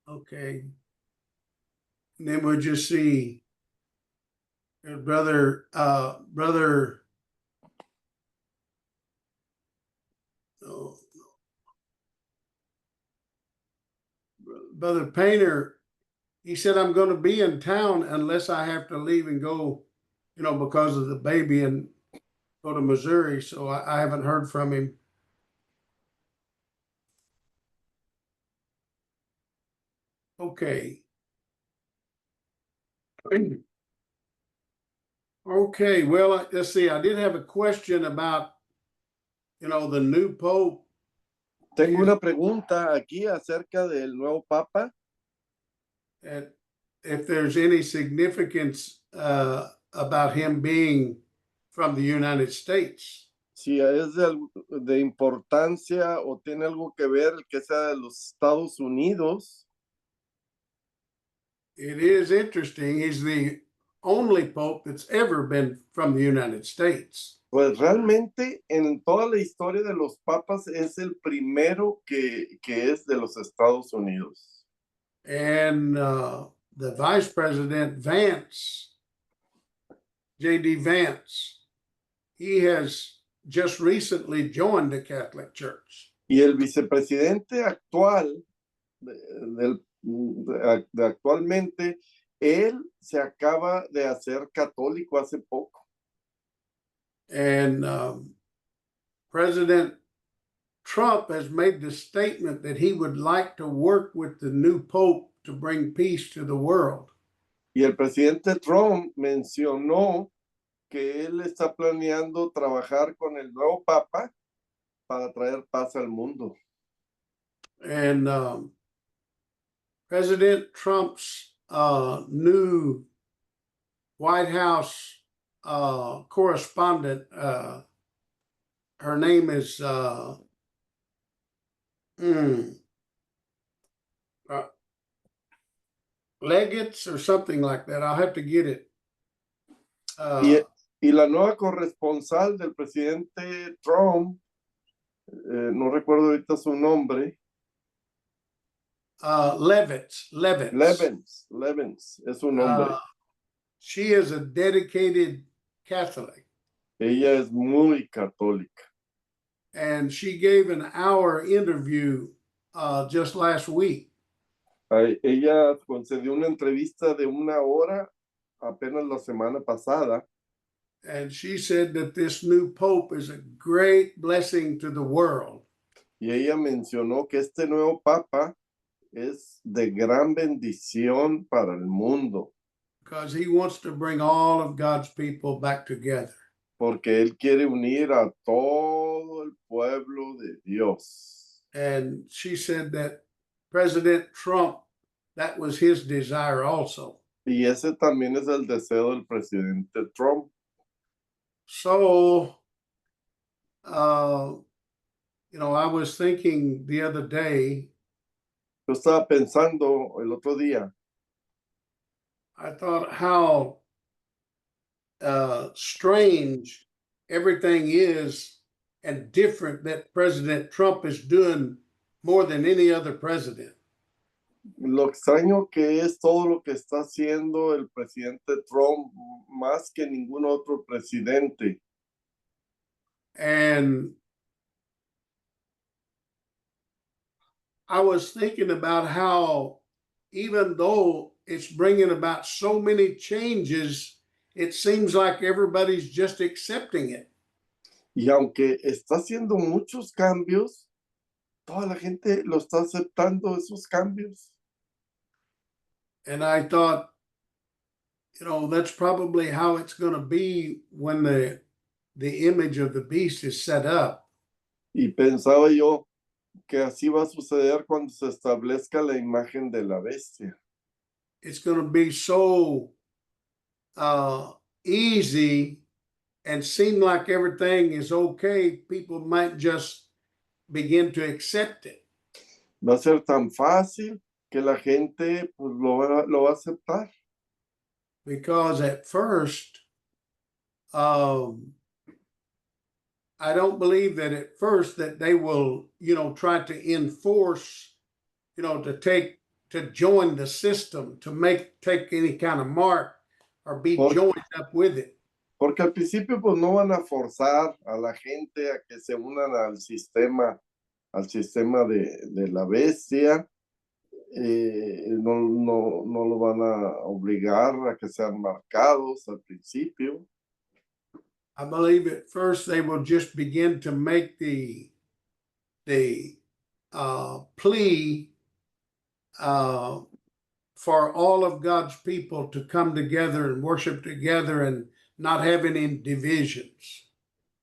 Okay. And then we'll just see brother, oh, Brother Painter, he said, I'm going to be in town unless I have to leave and go, because of the baby and go to Missouri. So I haven't heard from him. Okay. Okay. Well, let's see. I did have a question about, the new Pope. Tengo una pregunta aquí acerca del nuevo Papa. And if there's any significance about him being from the United States. Si es de importancia o tiene algo que ver el que sea de los Estados Unidos. It is interesting. He's the only pope that's ever been from the United States. Pues realmente en toda la historia de los papas es el primero que es de los Estados Unidos. And the vice president, Vance, J.D. Vance, he has just recently joined the Catholic Church. Y el vicepresidente actual, actualmente, él se acaba de hacer católico hace poco. And President Trump has made the statement that he would like to work with the new Pope to bring peace to the world. Y el presidente Trump mencionó que él está planeando trabajar con el nuevo Papa para traer paz al mundo. And President Trump's new White House correspondent, her name is Legates or something like that. I'll have to get it. Y la nueva corresponsal del presidente Trump, no recuerdo ahorita su nombre. Levins es su nombre. She is a dedicated Catholic. Ella es muy católica. And she gave an hour interview just last week. Ella concedió una entrevista de 1 hora apenas la semana pasada. And she said that this new Pope is a great blessing to the world. Y ella mencionó que este nuevo Papa es de gran bendición para el mundo. Because he wants to bring all of God's people back together. Porque él quiere unir a todo el pueblo de Dios. And she said that President Trump, that was his desire also. Y ese también es el deseo del presidente Trump. So, I was thinking the other day. Yo estaba pensando el otro día. I thought how strange everything is and different that President Trump is doing more than any other president. Lo extraño que es todo lo que está haciendo el presidente Trump más que ningún otro presidente. And I was thinking about how even though it's bringing about so many changes, it seems like everybody's just accepting it. Y aunque está haciendo muchos cambios, toda la gente lo está aceptando esos cambios. And I thought, that's probably how it's going to be when the image of the beast is set up. Y pensaba yo que así va a suceder cuando se establezca la imagen de la bestia. It's going to be so easy and seem like everything is okay. People might just begin to accept it. Va a ser tan fácil que la gente pues, lo va a aceptar. Because at first, I don't believe that at first that they will, try to enforce, to to join the system, to take any kind of mark or be Por- joined up with it. Porque al principio pues no van a forzar a la gente a que se unan al sistema de la bestia. No lo van a obligar a que sean marcados al principio. I believe at first they will just begin to make the plea for all of God's people to come together and worship together and not have any divisions.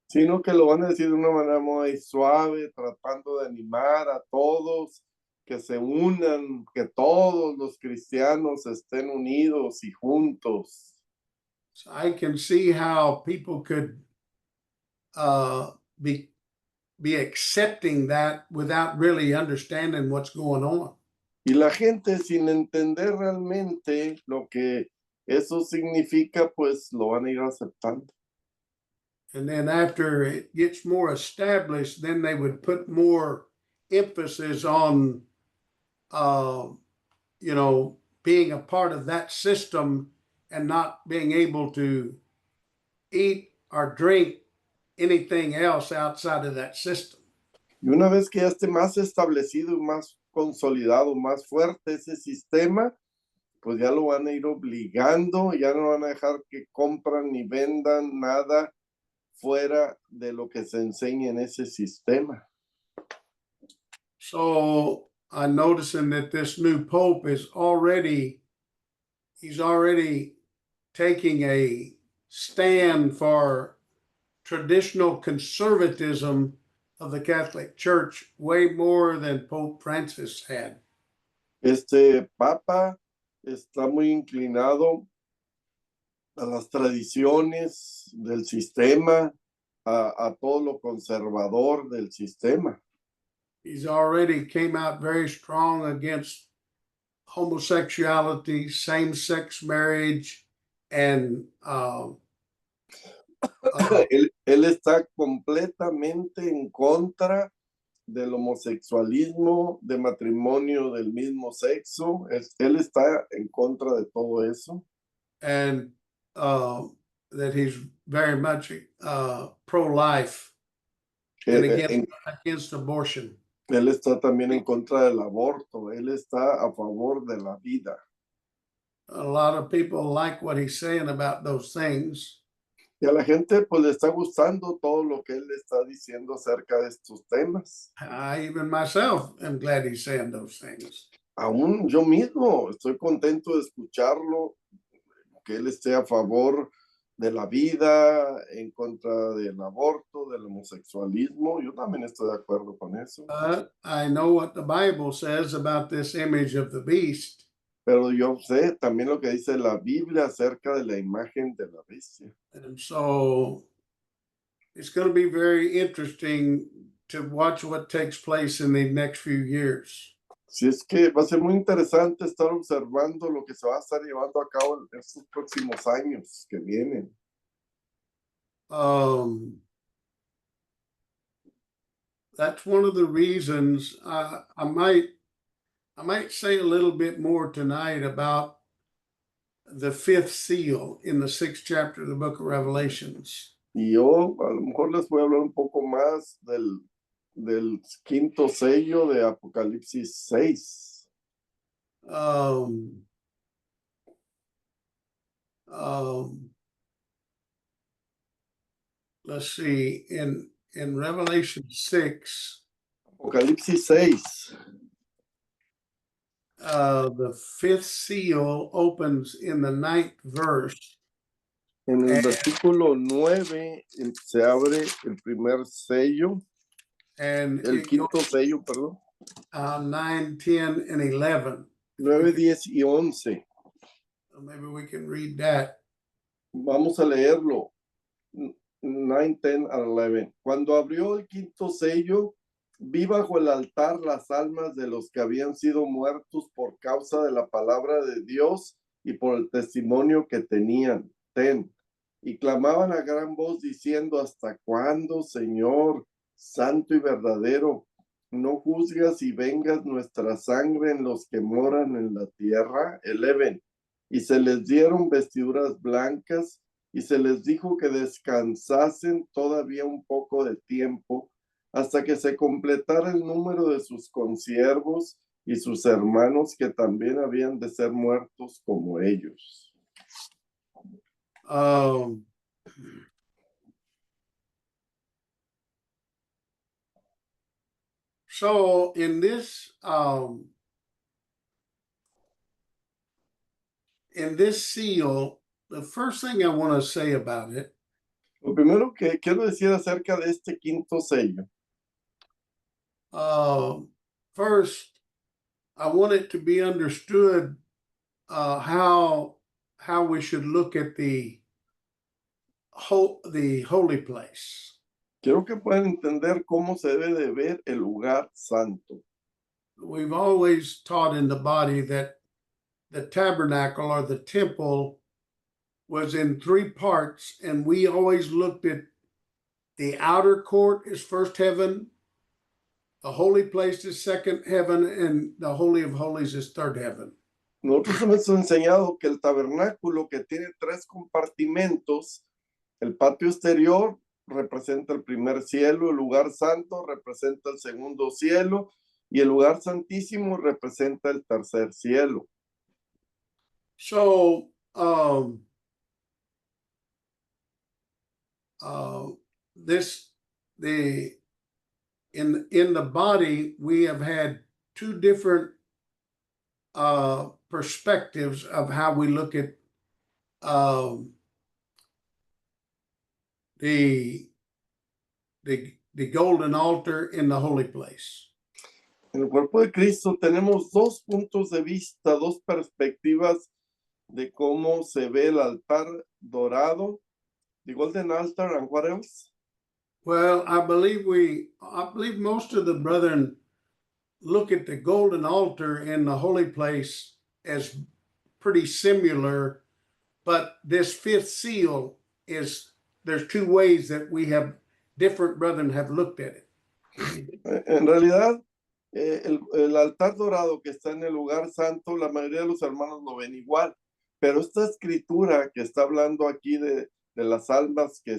Sino que lo van a decir de una manera muy suave, tratando de animar a todos que se unan, que todos los cristianos estén unidos y juntos. So I can see how people could be accepting that without really understanding what's going on. Y la gente sin entender realmente lo que eso significa, pues lo van a ir aceptando. And then after it gets more established, then they would put more emphasis on, being a part of that system and not being able to eat or drink anything else outside of that system. Y una vez que ya esté más establecido y más consolidado, más fuerte ese sistema, pues ya lo van a ir obligando, ya no van a dejar que compran ni vendan nada fuera de lo que se enseña en ese sistema. So I'm noticing that this new pope he's already taking a stand for traditional conservatism of the Catholic Church way more than Pope Francis had. Este Papa está muy inclinado a las tradiciones del sistema, a todo lo conservador del sistema. He's already came out very strong against homosexuality, same-sex marriage, and Él está completamente en contra del homosexualismo, de matrimonio del mismo sexo. Él está en contra de todo eso. and that he's very much pro-life and against abortion. Él está también en contra del aborto. Él está a favor de la vida. A lot of people like what he's saying about those things. Y a la gente pues le está gustando todo lo que él está diciendo acerca de estos temas. I even myself am glad he's saying those things. Aún yo mismo estoy contento de escucharlo, que él esté a favor de la vida, en contra del aborto, del homosexualismo. Yo también estoy de acuerdo con eso. I know what the Bible says about this image of the beast. Pero yo sé también lo que dice la Biblia acerca de la imagen de la bestia. And so it's going to be very interesting to watch what takes place in the next few years. Si es que va a ser muy interesante estar observando lo que se va a estar llevando a cabo en estos próximos años que vienen. That's one of the reasons I might say a little bit more tonight about the fifth seal in the 6th chapter of the book of Revelations. Y yo a lo mejor les voy a hablar un poco más del quinto sello de Apocalipsis 6. Let's see, in Revelation 6, Apocalipsis 6. The fifth seal opens in the 9th verse. En el versículo 9 se abre el primer sello, And el quinto sello, perdón. 9, 10, and 11. 9, 10 y 11. Maybe we can read that. Vamos a leerlo. 9, 10 and 11. Cuando abrió el quinto sello, vi bajo el altar las almas de los que habían sido muertos por causa de la palabra de Dios y por el testimonio que tenían. Y clamaban a gran voz diciendo: ¿hasta cuándo, Señor, santo y verdadero, no juzgas y vengas nuestra sangre en los que moran en la tierra. 11. Y se les dieron vestiduras blancas y se les dijo que descansasen todavía un poco de tiempo hasta que se completara el número de sus consiervos y sus hermanos que también habían de ser muertos como ellos. So in this seal, the first thing I want to say about it Lo primero que quiero decir acerca de este quinto sello, first, I want it to be understood how we should look at the holy place. quiero que puedan entender cómo se debe de ver el lugar santo. We've always taught in the body that the tabernacle or the temple was in three parts, and we always looked at the outer court as first heaven, the holy place is second heaven, and the Holy of Holies is third heaven. Nosotros hemos enseñado que el tabernáculo, que tiene 3 compartimentos, el patio exterior representa el primer cielo, el lugar santo representa el segundo cielo y el lugar santísimo representa el tercer cielo. So, in the body, we have had two different perspectives of how we look at the golden altar in the holy place. En el cuerpo de Cristo tenemos 2 puntos de vista, 2 perspectivas de cómo se ve el altar dorado, the golden altar, and what else? Well, I believe most of the brethren look at the golden altar in the holy place as pretty similar, but this fifth seal there's 2 ways that we have different brethren have looked at it. En realidad, el altar dorado que está en el lugar santo, la mayoría de los hermanos lo ven igual, pero esta escritura que está hablando aquí de las almas que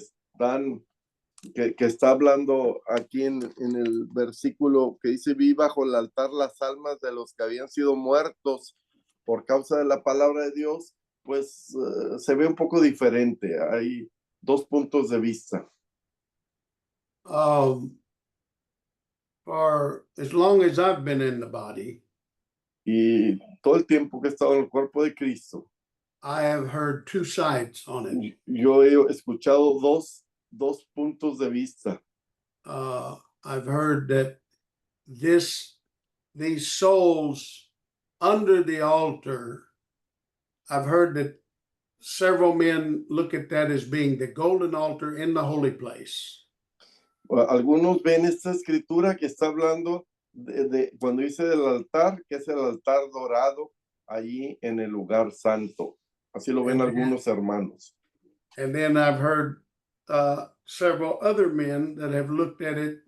está hablando aquí en el versículo que dice, vi bajo el altar las almas de los que habían sido muertos por causa de la palabra de Dios, pues se ve un poco diferente. Hay 2 puntos de vista. For as long as I've been in the body, y todo el tiempo que he estado en el cuerpo de Cristo, I have heard 2 sides on it. Yo he escuchado dos puntos de vista. I've heard that these souls under the altar, I've heard that several men look at that as being the golden altar in the holy place. Algunos ven esta escritura que está hablando de cuando dice del altar, que es el altar dorado allí en el lugar santo. Así lo ven algunos hermanos. And then I've heard several other men that have looked at it,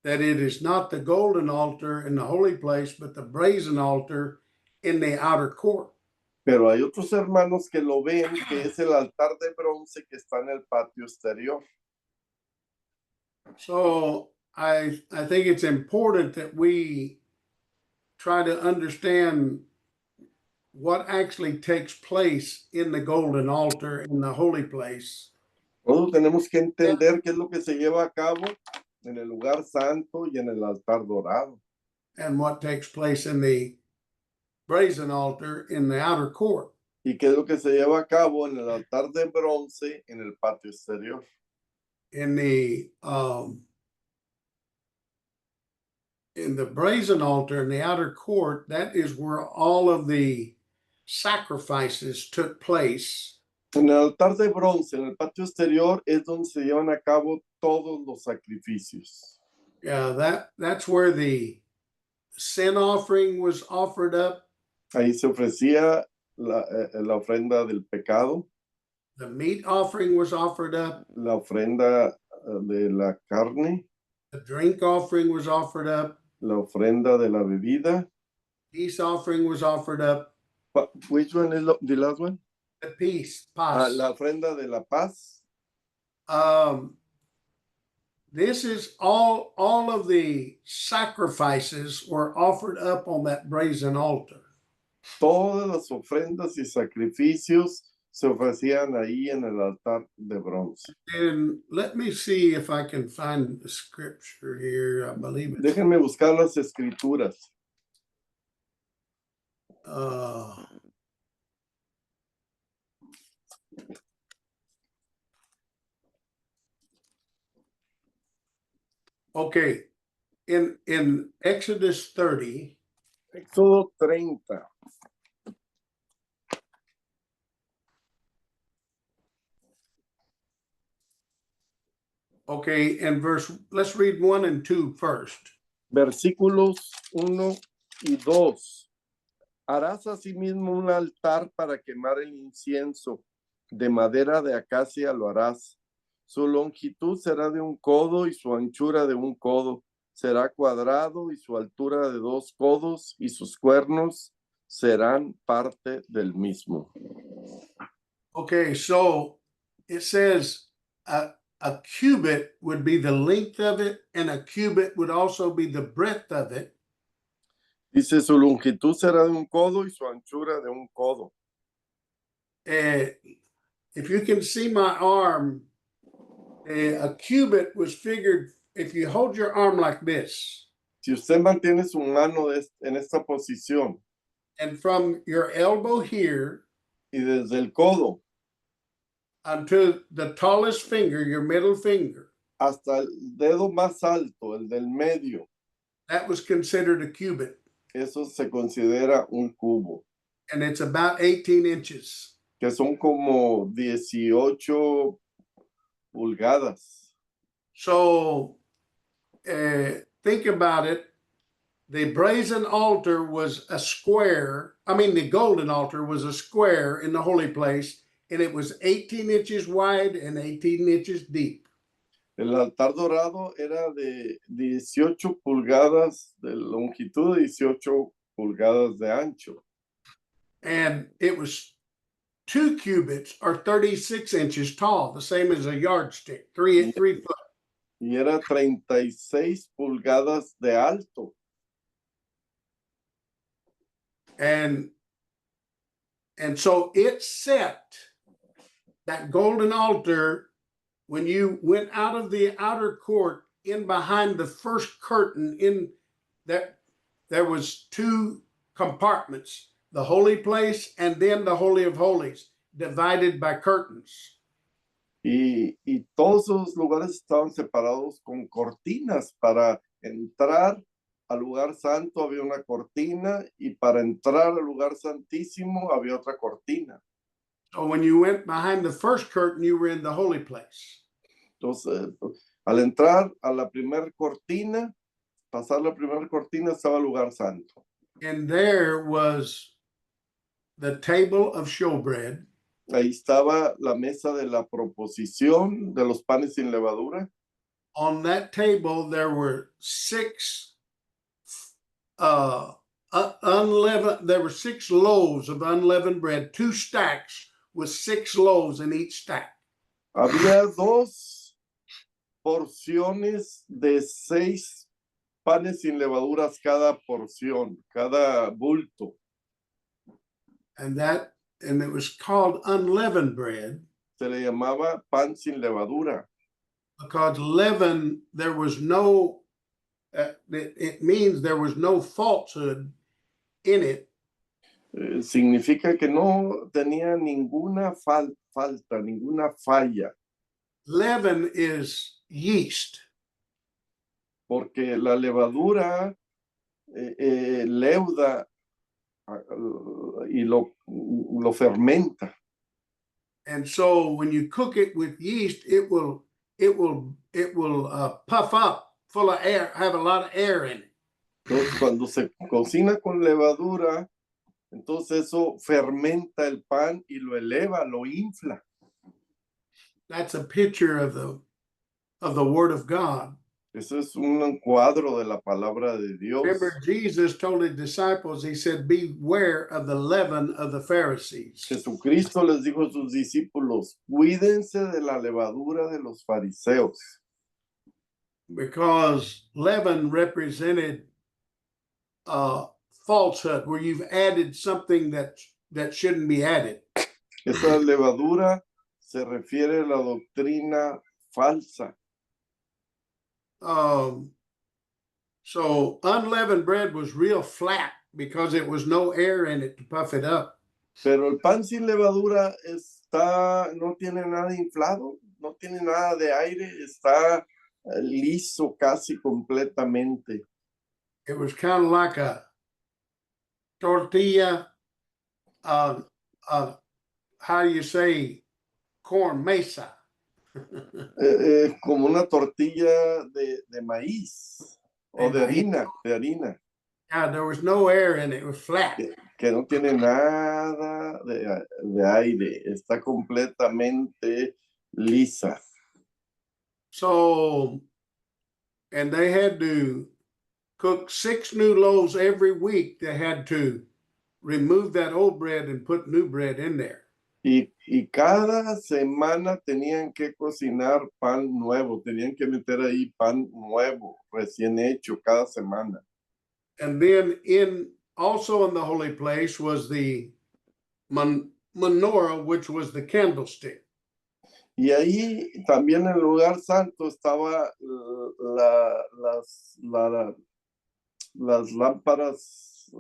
that it is not the golden altar in the holy place, but the brazen altar in the outer court. Pero hay otros hermanos que lo ven, que es el altar de bronce que está en el patio exterior. So I think it's important that we try to understand what actually takes place in the golden altar in the holy place. Todos tenemos que entender qué es lo que se lleva a cabo en el lugar santo y en el altar dorado. And what takes place in the brazen altar in the outer court. Y qué es lo que se lleva a cabo en el altar de bronce en el patio exterior. In the brazen altar in the outer court, that is where all of the sacrifices took place. En el altar de bronce, en el patio exterior, es donde se llevan a cabo todos los sacrificios. Yeah, that's where the sin offering was offered up. Ahí se ofrecía la ofrenda del pecado. The meat offering was offered up. La ofrenda de la carne. The drink offering was offered up. la ofrenda de la bebida. Peace offering was offered up. Which one is the last one? The peace, paz. La ofrenda de la paz. This is all of the sacrifices were offered up on that brazen altar. Todas las ofrendas y sacrificios se ofrecían ahí en el altar de bronce. And let me see if I can find the scripture here. I believe it. Déjenme buscar las escrituras. Okay, in Exodus 30, Éxodo 30. okay, and let's read 1 and 2 first. Versículos 1 y 2. Harás asimismo un altar para quemar el incienso. De madera de acacia lo harás. Su longitud será de 1 codo y su anchura de 1 codo. Será cuadrado y su altura de 2 codos y sus cuernos serán parte del mismo. Okay, so it says a cubit would be the length of it, and a cubit would also be the breadth of it. Dice, su longitud será de 1 codo y su anchura de 1 codo. If you can see my arm, a cubit was figured, if you hold your arm like this. Si usted mantiene su mano en esta posición. And from your elbow here. Y desde el codo. Unto the tallest finger, your middle finger. Hasta el dedo más alto, el del medio. That was considered a cubit. Eso se considera un cubo. And it's about 18 inches. Que son como 18 pulgadas. So, think about it. The brazen altar was a square. The golden altar was a square in the holy place, and it was 18 inches wide and 18 inches deep. El altar dorado era de 18 pulgadas de longitud y 18 pulgadas de ancho. And it was 2 cubits or 36 inches tall, the same as a yardstick, 3 foot. Y era 36 pulgadas de alto. And so it set that golden altar when you went out of the outer court in behind the first curtain. In that there was 2 compartments, the holy place and then the Holy of Holies, divided by curtains. Y todos esos lugares estaban separados con cortinas. Para entrar al lugar santo había una cortina y para entrar al lugar santísimo había otra cortina. So when you went behind the first curtain, you were in the holy place. Entonces, al entrar a la primera cortina, pasar la primera cortina, estaba el lugar santo. And there was the table of showbread. Ahí estaba la mesa de la proposición de los panes sin levadura. On that table, there were 6 unleavened. There were 6 loaves of unleavened bread, 2 stacks with 6 loaves in each stack. Había 2 porciones de 6 panes sin levaduras cada porción, cada bulto. And it was called unleavened bread. Se le llamaba pan sin levadura. Because leaven, there was no, it means there was no falsehood in it. Significa que no tenía ninguna falta, ninguna falla. Leaven is yeast. Porque la levadura leuda y lo fermenta. And so when you cook it with yeast, it will puff up full of air, have a lot of air in it. Entonces, cuando se cocina con levadura, entonces eso fermenta el pan y lo eleva, lo infla. That's a picture of the Word of God. Eso es un cuadro de la palabra de Dios. Remember, Jesus told his disciples, he said, beware of the leaven of the Pharisees. Jesucristo les dijo a sus discípulos, cuídense de la levadura de los fariseos, Because leaven represented falsehood, where you've added something that shouldn't be added. Esa levadura se refiere a la doctrina falsa. So unleavened bread was real flat because it was no air in it to puff it up. Pero el pan sin levadura no tiene nada inflado, no tiene nada de aire, está liso casi completamente. It was kind of like a tortilla, how do you say, corn mesa? Como una tortilla de maíz o de harina. Yeah, there was no air in it. It was flat. Que no tiene nada de aire, está completamente lisa. So, and they had to cook 6 new loaves every week. They had to remove that old bread and put new bread in there. Y cada semana tenían que cocinar pan nuevo, tenían que meter ahí pan nuevo, recién hecho cada semana. And then also in the holy place was the menorah, which was the candlestick. Y ahí también en el lugar santo estaba las lámparas,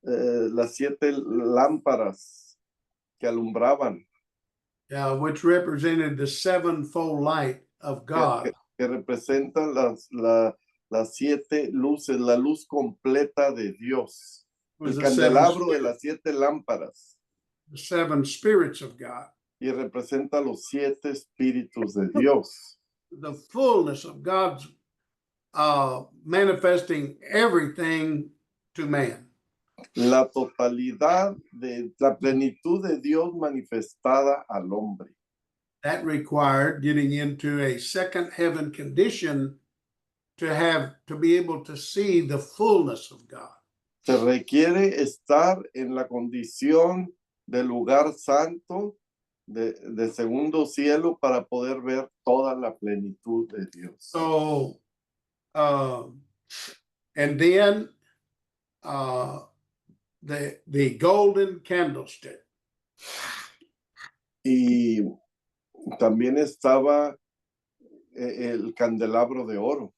las 7 lámparas que alumbraban. Which represented the sevenfold light of God. Que representan las 7 luces, la luz completa de Dios. El candelabro de las 7 lámparas. The 7 spirits of God. Y representa los 7 espíritus de Dios. The fullness of God's manifesting everything to man. La totalidad de la plenitud de Dios manifestada al hombre. That required getting into a second heaven condition to be able to see the fullness of God. Se requiere estar en la condición del lugar santo de segundo cielo para poder ver toda la plenitud de Dios. So, and then the golden candlestick. Y también estaba el candelabro de oro.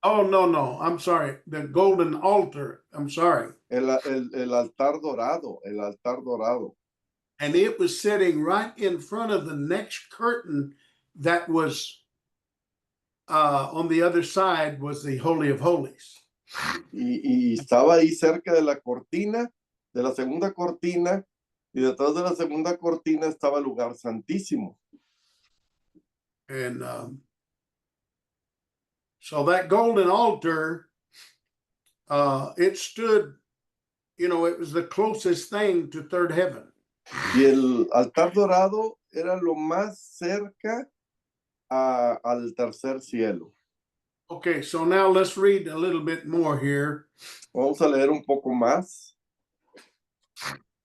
Oh, no, I'm sorry. The golden altar. I'm sorry. El altar dorado, el altar dorado. And it was sitting right in front of the next curtain that was on the other side was the Holy of Holies. Y estaba ahí cerca de la cortina, de la segunda cortina, y detrás de la segunda cortina estaba el lugar santísimo. And so that golden altar, it stood, it was the closest thing to third heaven. Y el altar dorado era lo más cerca al tercer cielo. Okay, so now let's read a little bit more here. Vamos a leer un poco más.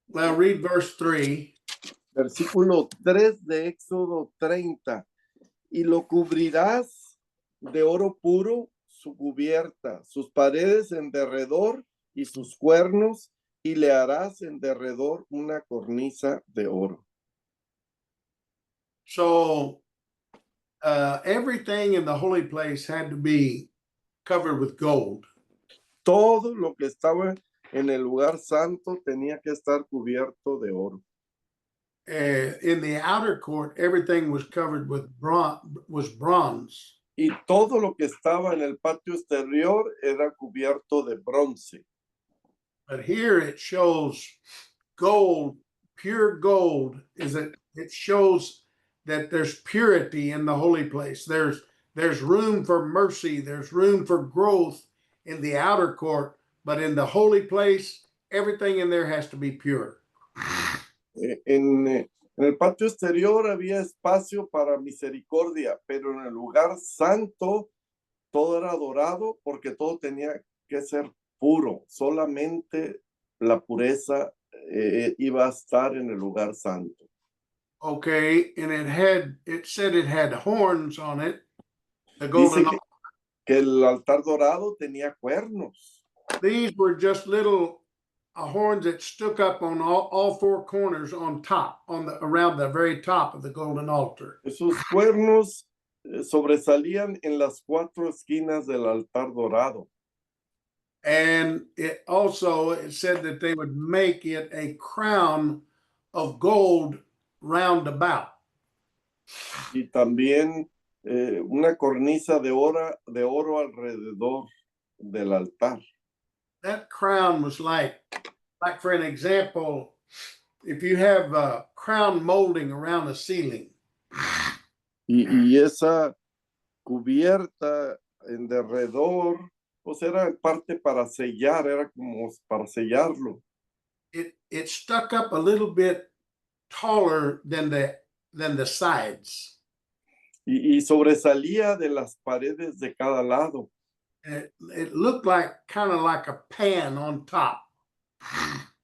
Well, read verse 3. Versículo 3 de Éxodo 30. Y lo cubrirás de oro puro su cubierta, sus paredes en derredor y sus cuernos, y le harás en derredor una cornisa de oro. So everything in the holy place had to be covered with gold. Todo lo que estaba en el lugar santo tenía que estar cubierto de oro. In the outer court, everything was covered with bronze. Y todo lo que estaba en el patio exterior era cubierto de bronce. But here it shows gold, pure gold. It shows that there's purity in the holy place. There's room for mercy. There's room for growth in the outer court, but in the holy place, everything in there has to be pure. En el patio exterior había espacio para misericordia, pero en el lugar santo todo era dorado porque todo tenía que ser puro. Solamente la pureza iba a estar en el lugar santo. Okay, and it said it had horns on it, the Dice golden. que el altar dorado tenía cuernos. These were just little horns that stuck up on all four corners on top, around the very top of the golden altar. Esos cuernos sobresalían en las cuatro esquinas del altar dorado. And it said that they would make it a crown of gold round about. Y también una cornisa de oro alrededor del altar. That crown was like for an example, if you have a crown molding around the ceiling. Y esa cubierta en derredor, pues era parte para sellar, era como para sellarlo. It stuck up a little bit taller than the sides. Y sobresalía de las paredes de cada lado. It looked like kind of like a pan on top.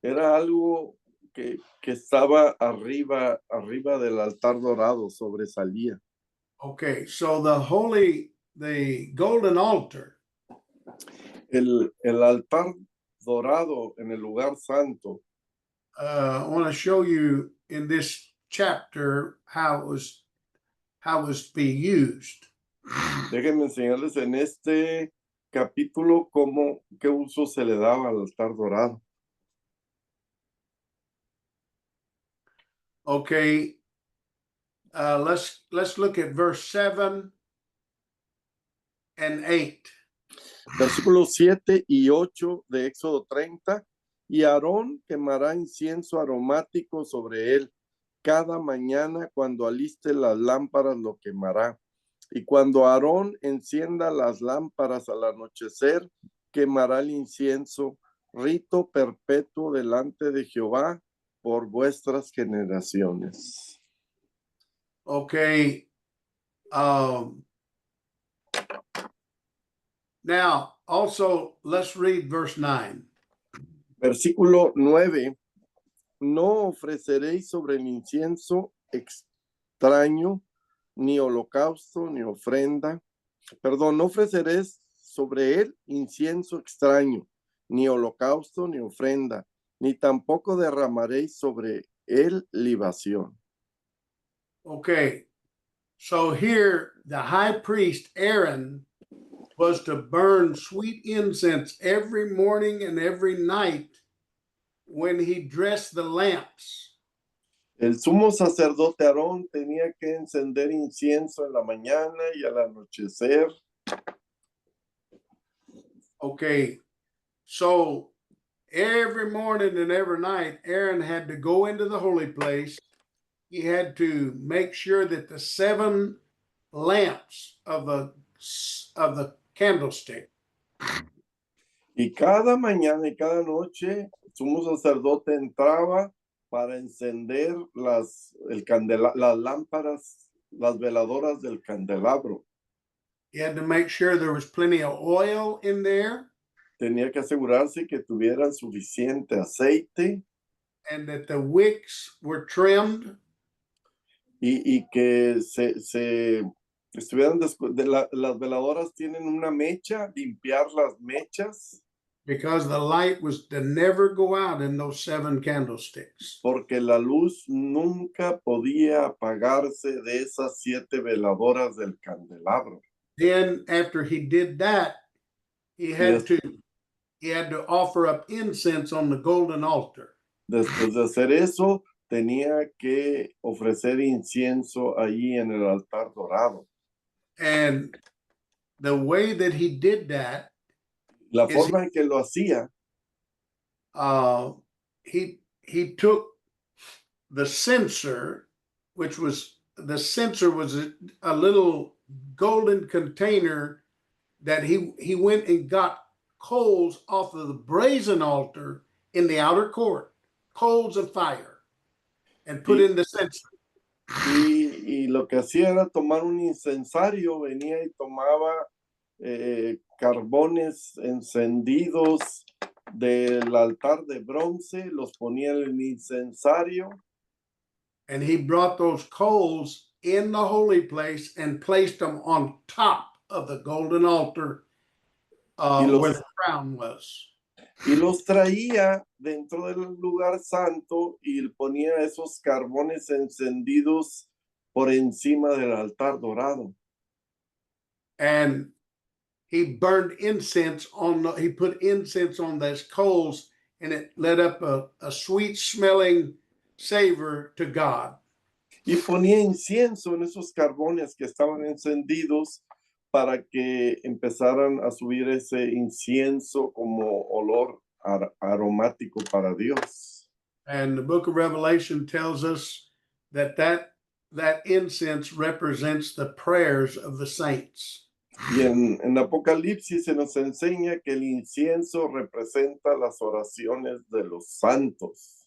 Era algo que estaba arriba del altar dorado, sobresalía. Okay, so the golden altar. El altar dorado en el lugar santo. I want to show you in this chapter how it was to be used. Déjenme enseñarles en este capítulo qué uso se le daba al altar dorado. Okay, let's look at verse 7 and 8. Versículos 7 y 8 de Éxodo 30. Y Aarón quemará incienso aromático sobre él. Cada mañana cuando aliste las lámparas lo quemará. Y cuando Aarón encienda las lámparas al anochecer, quemará el incienso, rito perpetuo delante de Jehová por vuestras generaciones. Okay. Now, also, let's read verse 9. Versículo 9. No ofreceréis sobre el incienso extraño, ni holocausto, ni ofrenda. Perdón, no ofreceréis sobre él incienso extraño, ni holocausto, ni ofrenda, ni tampoco derramaréis sobre él libación. Okay, so here the high priest Aaron was to burn sweet incense every morning and every night when he dressed the lamps. El sumo sacerdote Aarón tenía que encender incienso en la mañana y al anochecer. Okay, so every morning and every night, Aaron had to go into the holy place. He had to make sure that the 7 lamps of the candlestick. Y cada mañana y cada noche, el sumo sacerdote entraba para encender las lámparas, las veladoras del candelabro. He had to make sure there was plenty of oil in there. Tenía que asegurarse que tuvieran suficiente aceite. And that the wicks were trimmed. Y que se estuvieran las veladoras tienen una mecha, limpiar las mechas. Because the light was to never go out in those 7 candlesticks. Porque la luz nunca podía apagarse de esas 7 veladoras del candelabro. Then after he did that, he had to offer up incense on the golden altar. Después de hacer eso, tenía que ofrecer incienso allí en el altar dorado. And the way that he did that, la forma en que lo hacía, he took the censer, which was a little golden container that he went and got coals off of the brazen altar in the outer court, coals of fire, and put in the censer. Y lo que hacía era tomar un incensario, venía y tomaba carbones encendidos del altar de bronce, los ponía en el incensario. And he brought those coals in the holy place and placed them on top of the golden altar where the crown was. Y los traía dentro del lugar santo y ponía esos carbones encendidos por encima del altar dorado. And he burned incense he put incense on those coals, and it lit up a sweet smelling savor to God. Y ponía incienso en esos carbones que estaban encendidos para que empezaran a subir ese incienso como olor aromático para Dios. And the book of Revelation tells us that incense represents the prayers of the saints. Y en Apocalipsis se nos enseña que el incienso representa las oraciones de los santos.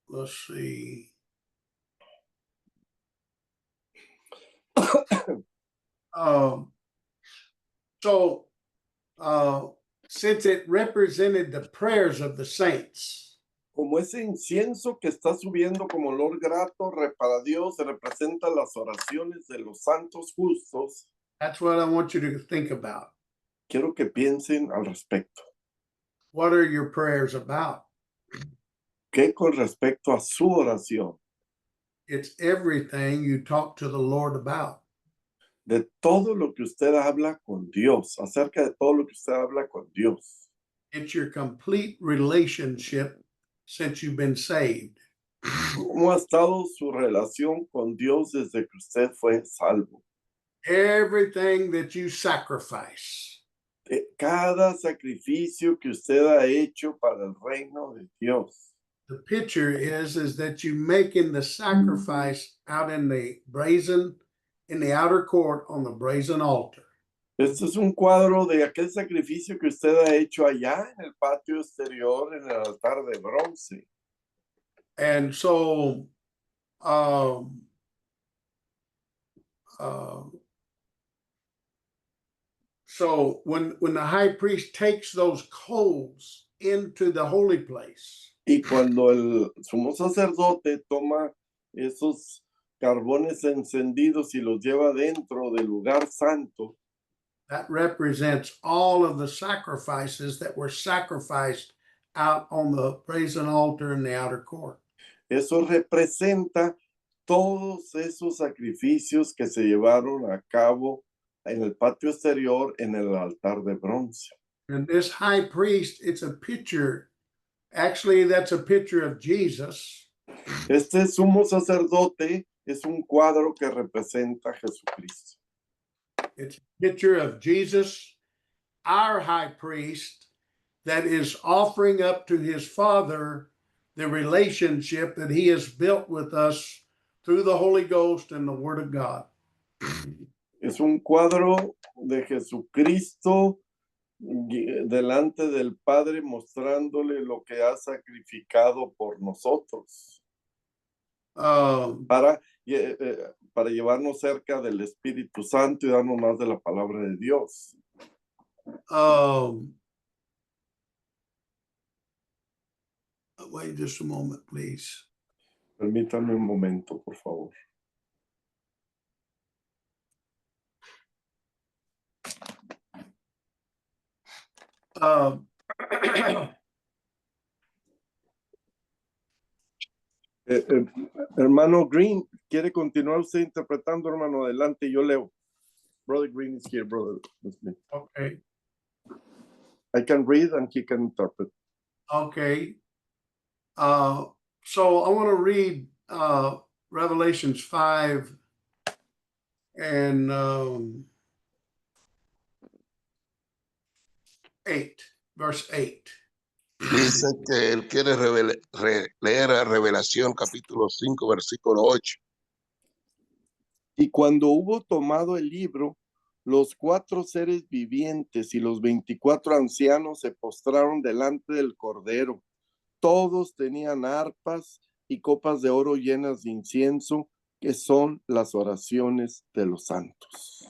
Let's see. Since it represented the prayers of the saints, como ese incienso que está subiendo como olor grato para Dios representa las oraciones de los santos justos. That's what I want you to think about. Quiero que piensen al respecto. What are your prayers about? ¿Qué con respecto a su oración? It's everything you talk to the Lord about. De todo lo que usted habla con Dios, acerca de todo lo que usted habla con Dios. It's your complete relationship since you've been saved. ¿Cómo ha estado su relación con Dios desde que usted fue salvo? Everything that you sacrifice. Cada sacrificio que usted ha hecho para el reino de Dios. The picture is that you making the sacrifice out in the outer court on the brazen altar. Este es un cuadro de aquel sacrificio que usted ha hecho allá en el patio exterior, en el altar de bronce. And so, so when the high priest takes those coals into the holy place, y cuando el sumo sacerdote toma esos carbones encendidos y los lleva dentro del lugar santo, that represents all of the sacrifices that were sacrificed out on the brazen altar in the outer court. Eso representa todos esos sacrificios que se llevaron a cabo en el patio exterior en el altar de bronce. And this high priest, it's a picture. Actually, that's a picture of Jesus. Este sumo sacerdote es un cuadro que representa a Jesucristo. It's a picture of Jesus, our high priest, that is offering up to his Father the relationship that he has built with us through the Holy Ghost and the Word of God. Es un cuadro de Jesucristo delante del Padre mostrándole lo que ha sacrificado por nosotros para llevarnos cerca del Espíritu Santo y darnos más de la palabra de Dios. Wait just a moment, please. Permítame un momento, por favor. Hermano Green, ¿quiere continuar usted interpretando, hermano? Adelante, yo leo. Brother Green is here, brother. Okay. I can read and he can interpret. Okay. So I want to read Revelations 5 and 8, verse 8. Dice que él quiere leer a Revelación capítulo 5, versículo 8. Y cuando hubo tomado el libro, los 4 seres vivientes y los 24 ancianos se postraron delante del Cordero. Todos tenían arpas, y copas de oro llenas de incienso, que son las oraciones de los santos.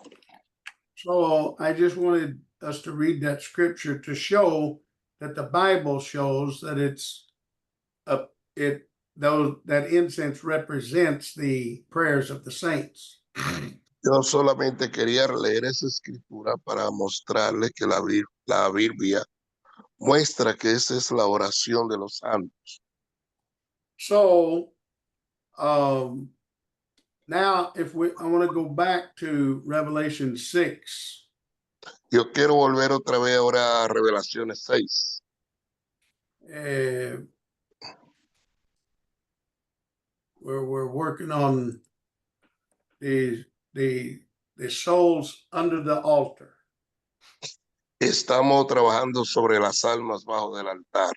So I just wanted us to read that scripture to show that the Bible shows that that incense represents the prayers of the saints. Yo solamente quería leer esa escritura para mostrarle que la Biblia muestra que esa es la oración de los santos. So now I want to go back to Revelation 6. Yo quiero volver otra vez ahora a Revelaciones 6. Where we're working on the souls under the altar. Estamos trabajando sobre las almas bajo del altar.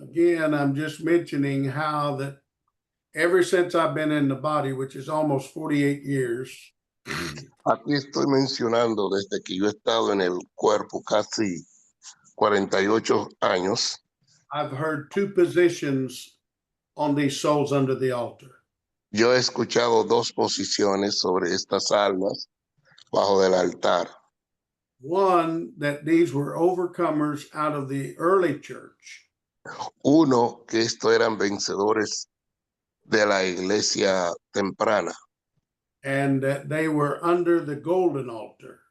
Again, I'm just mentioning how that ever since I've been in the body, which is almost 48 years, Aquí estoy mencionando desde que yo he estado en el cuerpo casi 48 años. I've heard two positions on these souls under the altar. Yo he escuchado dos posiciones sobre estas almas bajo del altar. One, that these were overcomers out of the early church. Uno, que estos eran vencedores de la iglesia temprana And that they were under the golden altar.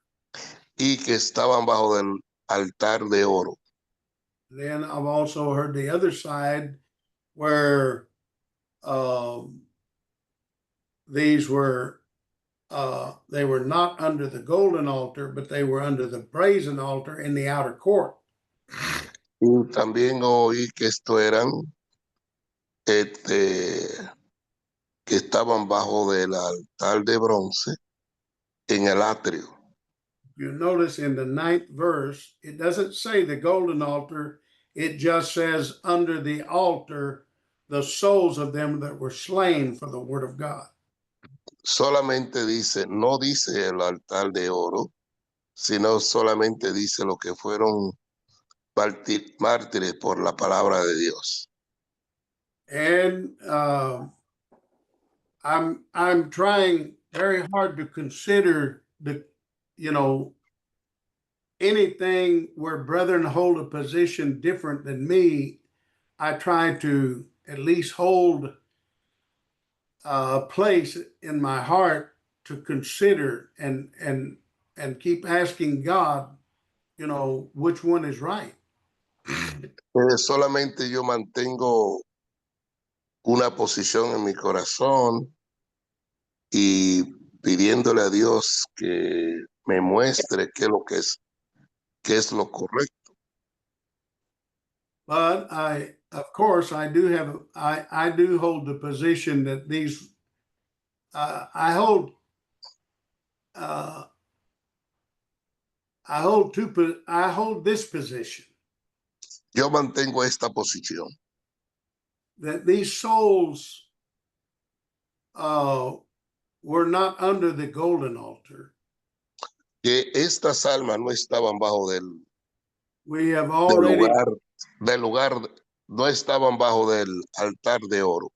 y que estaban bajo del altar de oro. Then I've also heard the other side where these were they were not under the golden altar, but they were under the brazen altar in the outer court. Y también oí que estos eran que estaban bajo del altar de bronce en el atrio. You notice in the 9th verse, it doesn't say the golden altar, it just says under the altar, the souls of them that were slain for the word of God. Solamente dice, no dice el altar de oro, sino solamente dice lo que fueron mártires por la palabra de Dios. And I'm trying very hard to consider anything where brethren hold a position different than me. I try to at least hold a place in my heart to consider and keep asking God, which one is right. Solamente yo mantengo una posición en mi corazón y pidiéndole a Dios que me muestre qué es lo correcto. But of course, I do hold the position that these I hold this position. Yo mantengo esta posición. That these souls were not under the golden altar. Que estas almas no estaban bajo del lugar, no estaban bajo del altar de oro.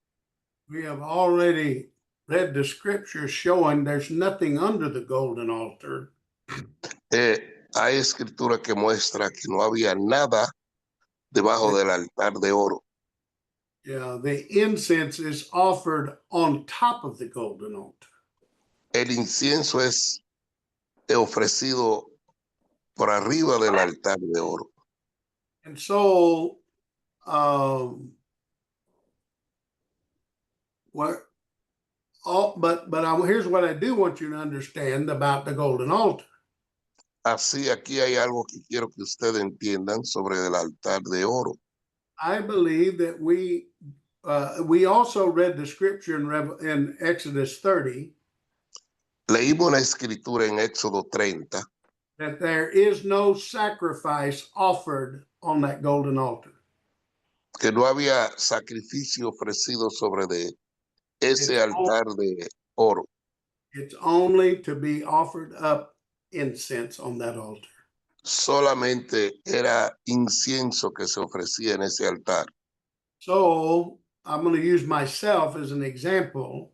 We have already read the scripture showing there's nothing under the golden altar. Hay escritura que muestra que no había nada debajo del altar de oro. Yeah, the incense is offered on top of the golden altar. El incienso es ofrecido por arriba del altar de oro. And so, here's what I do want you to understand about the golden altar. Así, aquí hay algo que quiero que ustedes entiendan sobre el altar de oro. I believe that we also read the scripture in Exodus 30. Leímos la escritura en Éxodo 30. That there is no sacrifice offered on that golden altar. Que no había sacrificio ofrecido sobre ese altar de oro. It's only to be offered up incense on that altar. Solamente era incienso que se ofrecía en ese altar. So I'm going to use myself as an example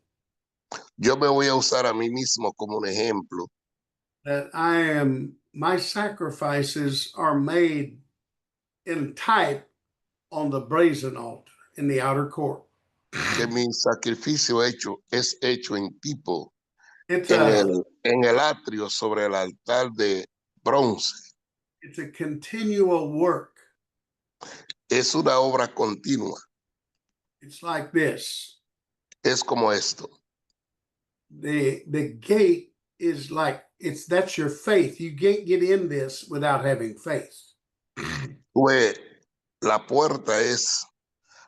Yo me voy a usar a mí mismo como un ejemplo. that my sacrifices are made in type on the brazen altar in the outer court. Que mi sacrificio es hecho en tipo It's en a en el atrio sobre el altar de bronce. it's a continual work. Es una obra continua. It's like this. Es como esto. The gate is like that's your faith. You can't get in this without having faith. Pues la puerta es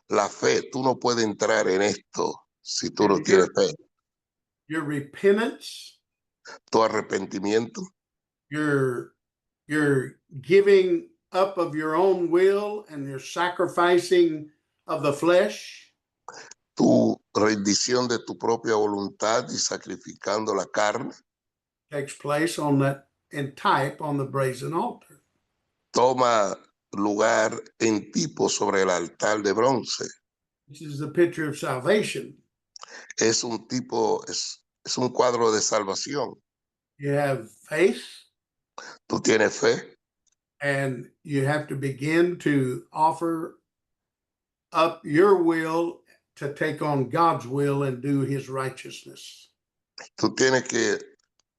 la fe. Tú no puedes entrar en esto si tú no And tienes fe. your repentance, Tu arrepentimiento, your giving up of your own will and your sacrificing of the flesh, tu rendición de tu propia voluntad y sacrificando la carne, takes place on that in type on the brazen altar. toma lugar en tipo sobre el altar de bronce. This is the picture of salvation. Es un tipo, es un cuadro de salvación. You have faith, Tú tienes fe and you have to begin to offer up your will to take on God's will and do his righteousness. tú tienes que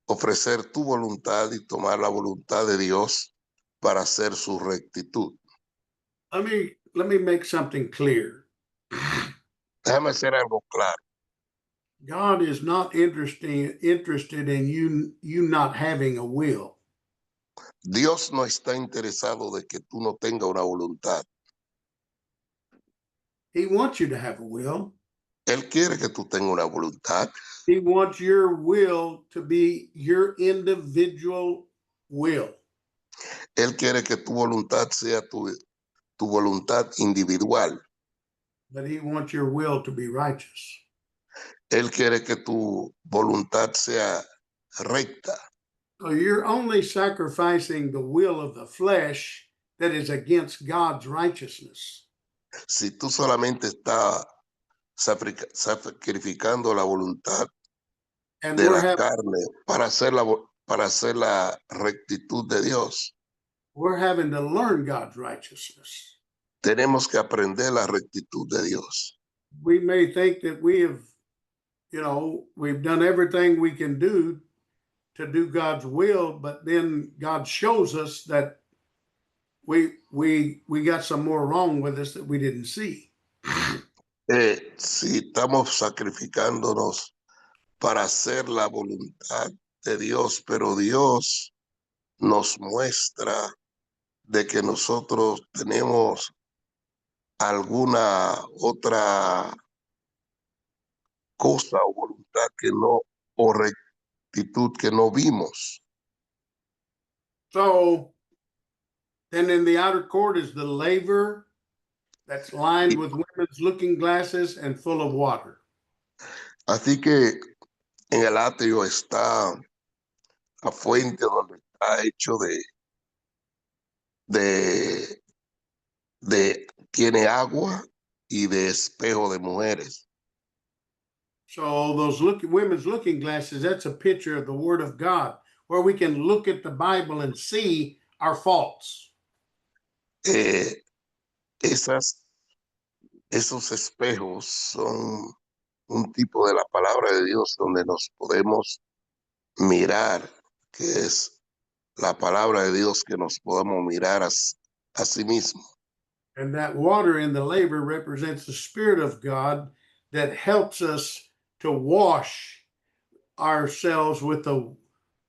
ofrecer tu voluntad y tomar la voluntad de Dios para hacer su rectitud. Let me make something clear. Déjame hacer algo claro. God is not interested in you not having a will. Dios no está interesado de que tú no tengas una voluntad. He wants you to have a will. Él quiere que tú tengas una voluntad. He wants your will to be your individual will. Él quiere que tu voluntad sea tu voluntad individual. But he wants your will to be righteous. Él quiere que tu voluntad sea recta. So you're only sacrificing the will of the flesh that is against God's righteousness. Si tú solamente estás sacrificando la voluntad And de la carne para hacer la rectitud de Dios, we're having to learn God's righteousness. tenemos que aprender la rectitud de Dios. We may think that we've done everything we can do to do God's will, but then God shows us that we got some more wrong with us that we didn't see. Si estamos sacrificándonos para hacer la voluntad de Dios, pero Dios nos muestra de que nosotros tenemos alguna otra cosa o voluntad que no, o rectitud que no vimos. So then in the outer court is the laver that's lined with women's looking glasses and full of water. Así que en el atrio está la fuente donde está hecho tiene agua y de espejo de mujeres. So those women's looking glasses, that's a picture of the Word of God, where we can look at the Bible and see our faults. Esos espejos son un tipo de la palabra de Dios donde nos podemos mirar, que es la palabra de Dios, que nos podamos mirar a sí mismo. And that water in the laver represents the Spirit of God that helps us to wash ourselves with the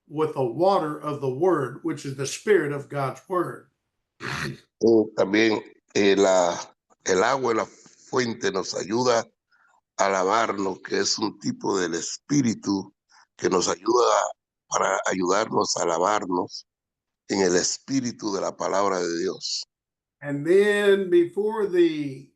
water of the Word, which is the Spirit of God's Word. También el agua de la fuente nos ayuda a lavarnos, que es un tipo del espíritu que nos ayuda para ayudarnos a lavarnos en el espíritu de la palabra de Dios. And then before the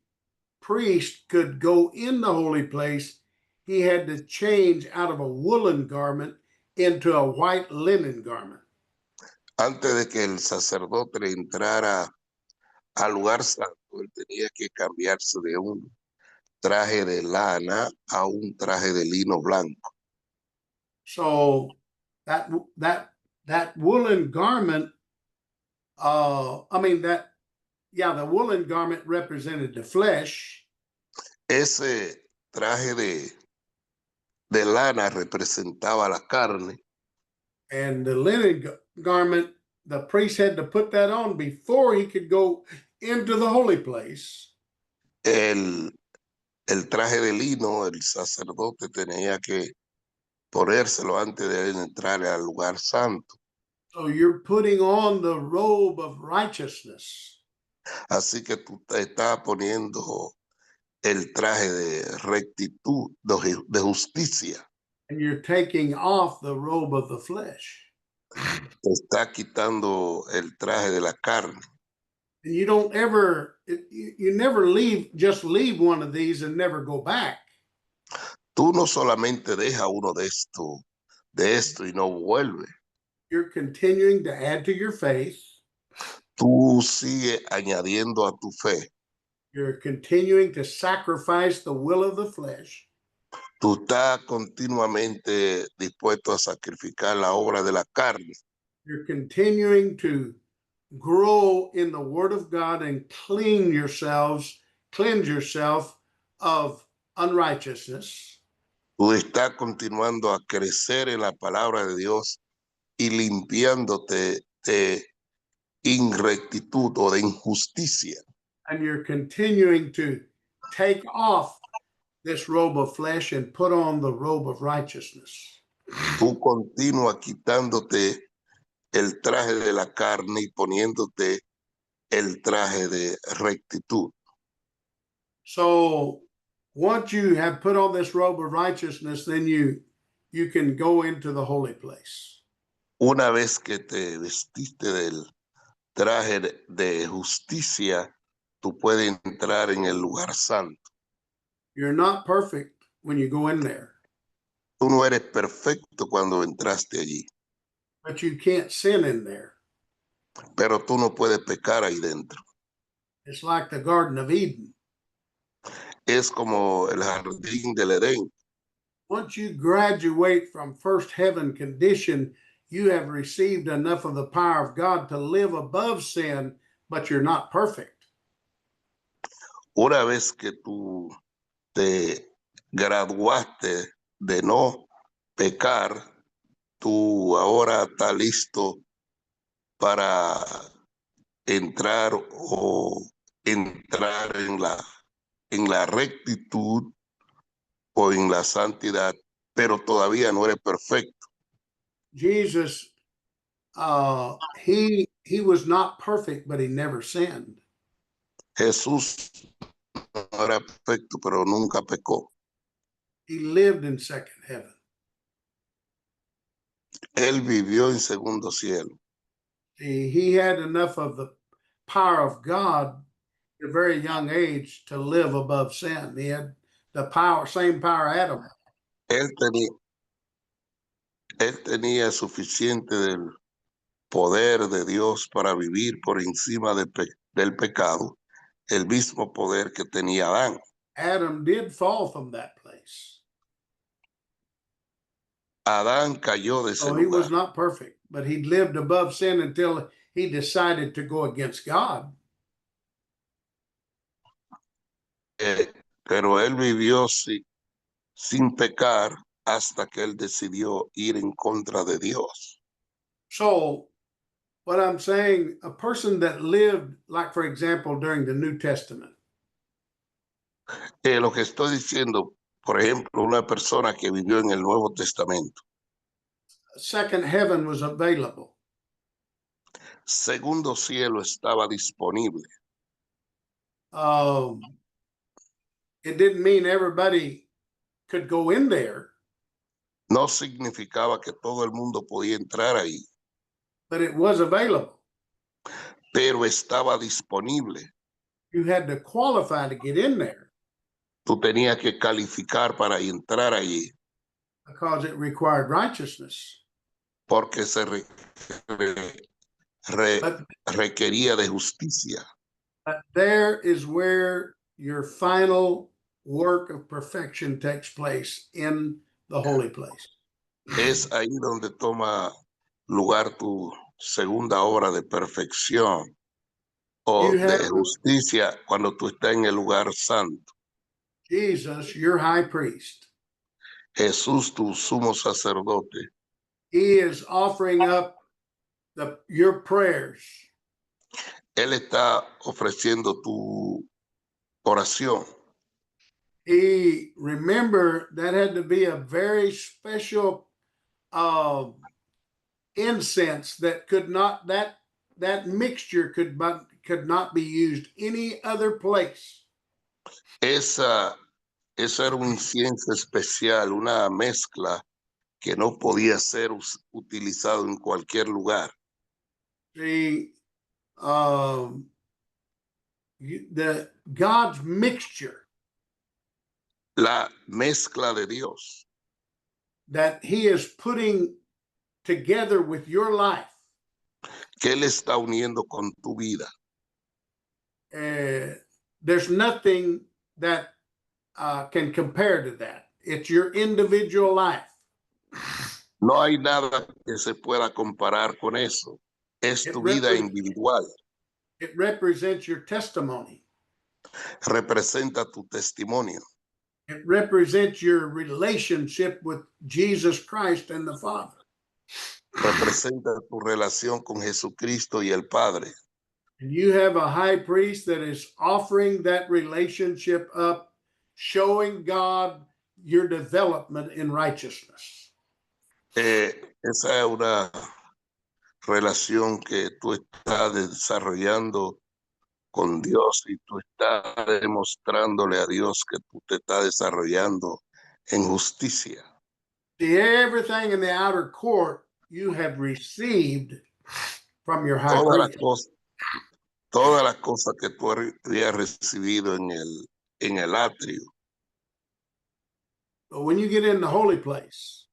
priest could go in the holy place, he had to change out of a woolen garment into a white linen garment. Antes de que el sacerdote entrara al lugar santo, él tenía que cambiarse de un traje de lana a un traje de lino blanco. So that woolen garment, the woolen garment represented the flesh, Ese traje de lana representaba la carne and the linen garment, the priest had to put that on before he could go into the holy place. el traje de lino, el sacerdote tenía que ponérselo antes de entrar al lugar santo. So you're putting on the robe of righteousness. Así que tú te estás poniendo el traje de rectitud, de justicia. And you're taking off the robe of the flesh. Te está quitando el traje de la carne. And you don't ever, you never just leave one of these and never go back. Tú no solamente dejas uno de esto y no vuelve. You're continuing to add to your faith. Tú sigues añadiendo a tu fe. You're continuing to sacrifice the will of the flesh. Tú estás continuamente dispuesto a sacrificar la obra de la carne. You're continuing to grow in the Word of God and cleanse yourself of unrighteousness. Tú estás continuando a crecer en la palabra de Dios y limpiándote de inrectitud o de injusticia. And you're continuing to take off this robe of flesh and put on the robe of righteousness. Tú continúas quitándote el traje de la carne y poniéndote el traje de rectitud. So once you have put on this robe of righteousness, then you can go into the holy place. Una vez que te vestiste del traje de justicia, tú puedes entrar en el lugar santo. You're not perfect when you go in there, Tú no eres perfecto cuando entraste allí, but you can't sin in there. pero tú no puedes pecar ahí dentro. It's like the Garden of Eden. Es como el jardín del Edén. Once you graduate from first heaven condition, you have received enough of the power of God to live above sin, but you're not perfect. Una vez que tú te graduaste de no pecar, tú ahora estás listo para entrar en la rectitud o en la santidad, pero todavía no eres perfecto. Jesus, he was not perfect, but he never sinned. Jesús no era perfecto, pero nunca pecó. He lived in second heaven. Él vivió en segundo cielo. He had enough of the power of God at a very young age to live above sin. He had the same power Adam. Él tenía suficiente del poder de Dios para vivir por encima del pecado, el mismo poder que tenía Adán. Adam did fall from that place. Adán cayó de ese So he was lugar, not perfect, but he lived above sin until he decided to go against God. pero él vivió sin pecar hasta que él decidió ir en contra de Dios. So what I'm saying, a person that lived, like for example, during the New Testament, Lo que estoy diciendo, por ejemplo, una persona que vivió en el Nuevo Testamento, second heaven was available. segundo cielo estaba disponible. It didn't mean everybody could go in there, No significaba que todo el mundo podía entrar ahí, but it was available. pero estaba disponible. You had to qualify to get in there Tú tenías que calificar para entrar allí, because it required righteousness. porque se But requería de justicia. there is where your final work of perfection takes place in the holy place. Es ahí donde toma lugar tu segunda obra de perfección o You de have justicia cuando tú estás en el lugar santo. Jesus, your high priest. Jesús, tu sumo sacerdote, He is offering up your prayers. Él está ofreciendo tu oración. Remember that had to be a very special incense that that mixture could not be used any other place. Eso era un incienso especial, una mezcla que no podía ser utilizado en cualquier lugar. The God's mixture La mezcla de Dios that He is putting together with your life. que Él está uniendo con tu vida. There's nothing that can compare to that. It's your individual life. No hay nada que se pueda comparar con eso. Es tu vida individual. It represents your testimony. Representa tu testimonio. It represents your relationship with Jesus Christ and the Father. Representa tu relación con Jesucristo y el Padre. And you have a high priest that is offering that relationship up, showing God your development in righteousness. Esa es una relación que tú estás desarrollando con Dios y tú estás demostrándole a Dios que tú te estás desarrollando en justicia. See, everything in the outer court you have received from your high priest. Todas las cosas que tú habías recibido en el atrio. But when you get in the holy place,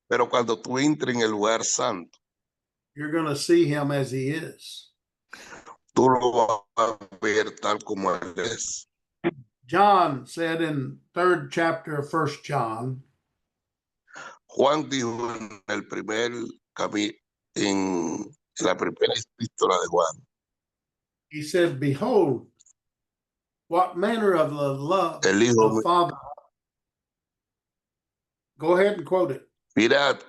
pero cuando tú entres en el lugar santo, you're going to see him as he is. tú lo vas a ver tal como él es. John said in 3rd chapter of 1 John, Juan dijo en la primera epístola de Juan, he said, behold, what manner of the love el Hijo, the Father. Go ahead and quote it. mirad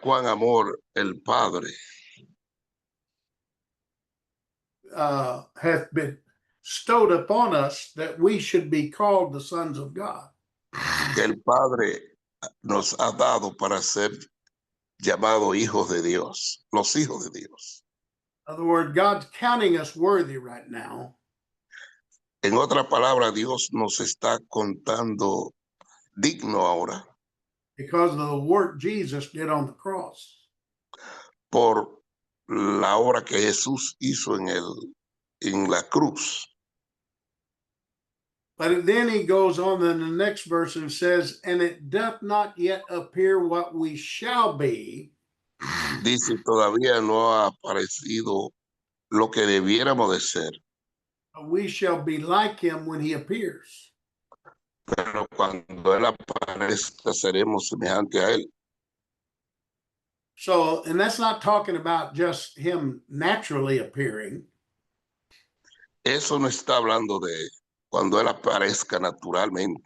cuán amor el Padre hath been bestowed upon us that we should be called the sons of God. que el Padre nos ha dado para ser llamados hijos de Dios, los hijos de Dios. In other words, God's counting us worthy right now. En otra palabra, Dios nos está contando digno ahora Because of the work Jesus did on the cross. por la obra que Jesús hizo en la cruz. But then he goes on in the next verse and says, and it doth not yet appear what we shall be. Dice, todavía no ha aparecido lo que debiéramos de ser. We shall be like him when he appears. Pero cuando Él aparezca, seremos semejantes a Él. So, and that's not talking about just him naturally appearing. Eso no está hablando de cuando Él aparezca naturalmente.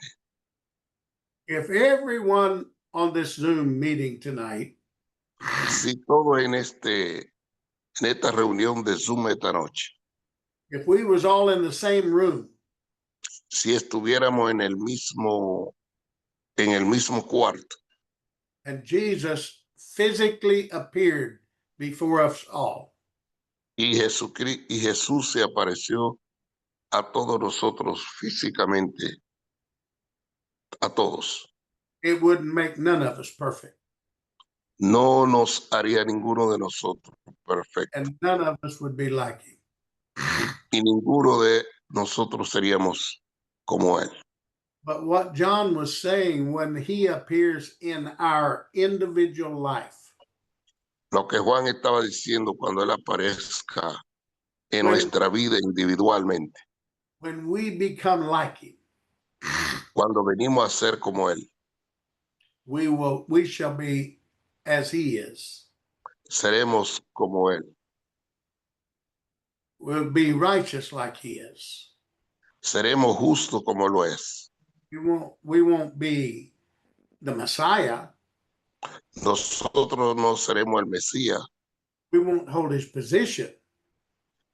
If everyone on this Zoom meeting tonight Si todo en esta reunión de Zoom esta noche, if we was all in the same room, si estuviéramos en el mismo cuarto and Jesus physically appeared before us all, y Jesús se apareció a todos nosotros físicamente, a todos, it wouldn't make none of us perfect, no nos haría ninguno de nosotros perfecto and none of us would be like him. y ninguno de nosotros seríamos como Él. But what John was saying, when he appears in our individual life, Lo que Juan estaba diciendo cuando Él aparezca en When- nuestra vida individualmente, when we become like him, cuando venimos a ser como Él, we shall be as he is. seremos como Él, We'll be righteous like he is. seremos justos como lo es. We won't be the Messiah. Nosotros no seremos el Mesías, We won't hold his position,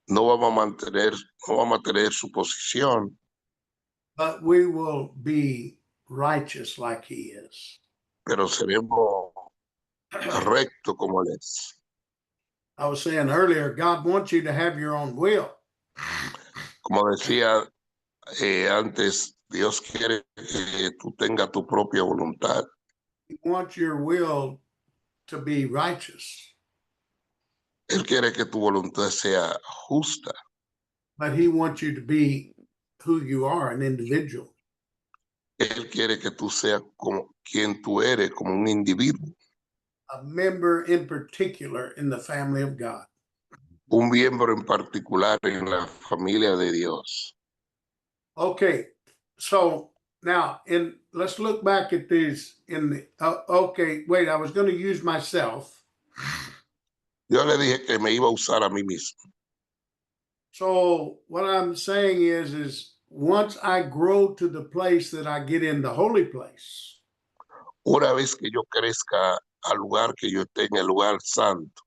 no vamos a tener su posición, but we will be righteous like he is. pero seremos rectos como Él es. I was saying earlier, God wants you to have your own will. Como decía antes, Dios quiere que tú tengas tu propia voluntad. He wants your will to be righteous, Él quiere que tu voluntad sea justa. but he wants you to be who you are, an individual. Él quiere que tú seas como quien tú eres, como un individuo, A member in particular in the family of God. un miembro en particular en la familia de Dios. Okay, so now let's look back at these okay, wait, I was going to use myself. Yo le dije que me iba a usar a mí mismo. So what I'm saying is once I grow to the place that I get in the holy place, Una vez que yo crezca al lugar que yo esté en el lugar santo,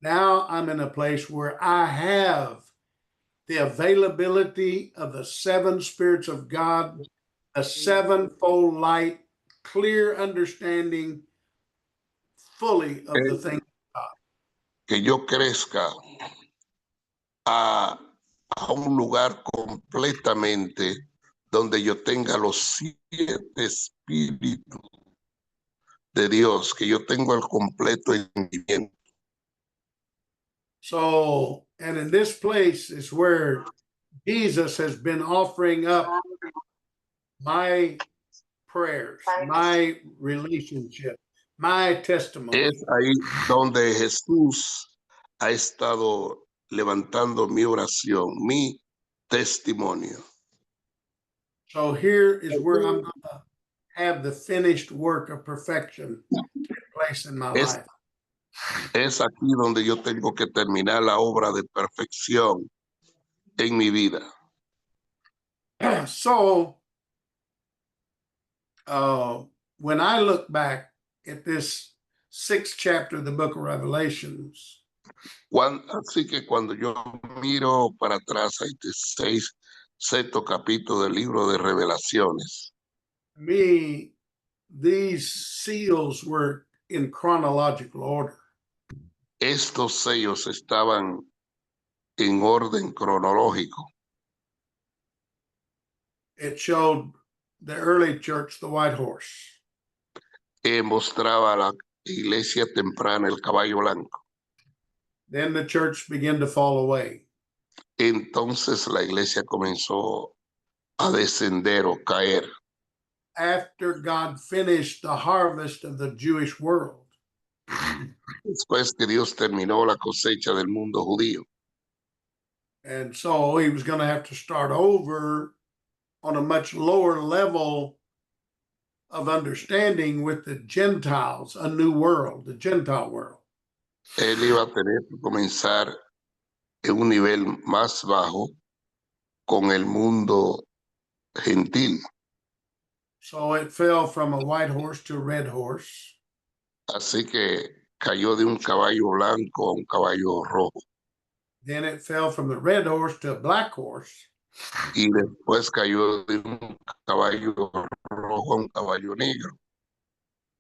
now I'm in a place where I have the availability of the seven spirits of God, a sevenfold light, clear understanding fully of the things. que yo crezca a un lugar completamente donde yo tenga los 7 espíritus de Dios, que yo tengo el completo entendimiento. So, and in this place is where Jesus has been offering up my prayers, my relationship, my testimony. Es ahí donde Jesús ha estado levantando mi oración, mi testimonio. So here is where I'm going to have the finished work of perfection take place in my life. Es aquí donde yo tengo que terminar la obra de perfección en mi vida. So, when I look back at this 6th chapter of the book of Revelations, Así que cuando yo miro para atrás a este sexto capítulo del libro de Revelaciones, me, these seals were in chronological order. estos sellos estaban en orden cronológico. It showed the early church, the white horse. Mostraba a la iglesia temprana el caballo blanco. Then the church began to fall away. Entonces la iglesia comenzó a descender o caer. After God finished the harvest of the Jewish world, Después que Dios terminó la cosecha del mundo judío. and so he was going to have to start over on a much lower level of understanding with the Gentiles, a new world, the Gentile world. Él iba a tener que comenzar en un nivel más bajo con el mundo gentil. So it fell from a white horse to a red horse. Así que cayó de un caballo blanco a un caballo rojo. Then it fell from the red horse to a black horse. Y después cayó de un caballo rojo a un caballo negro.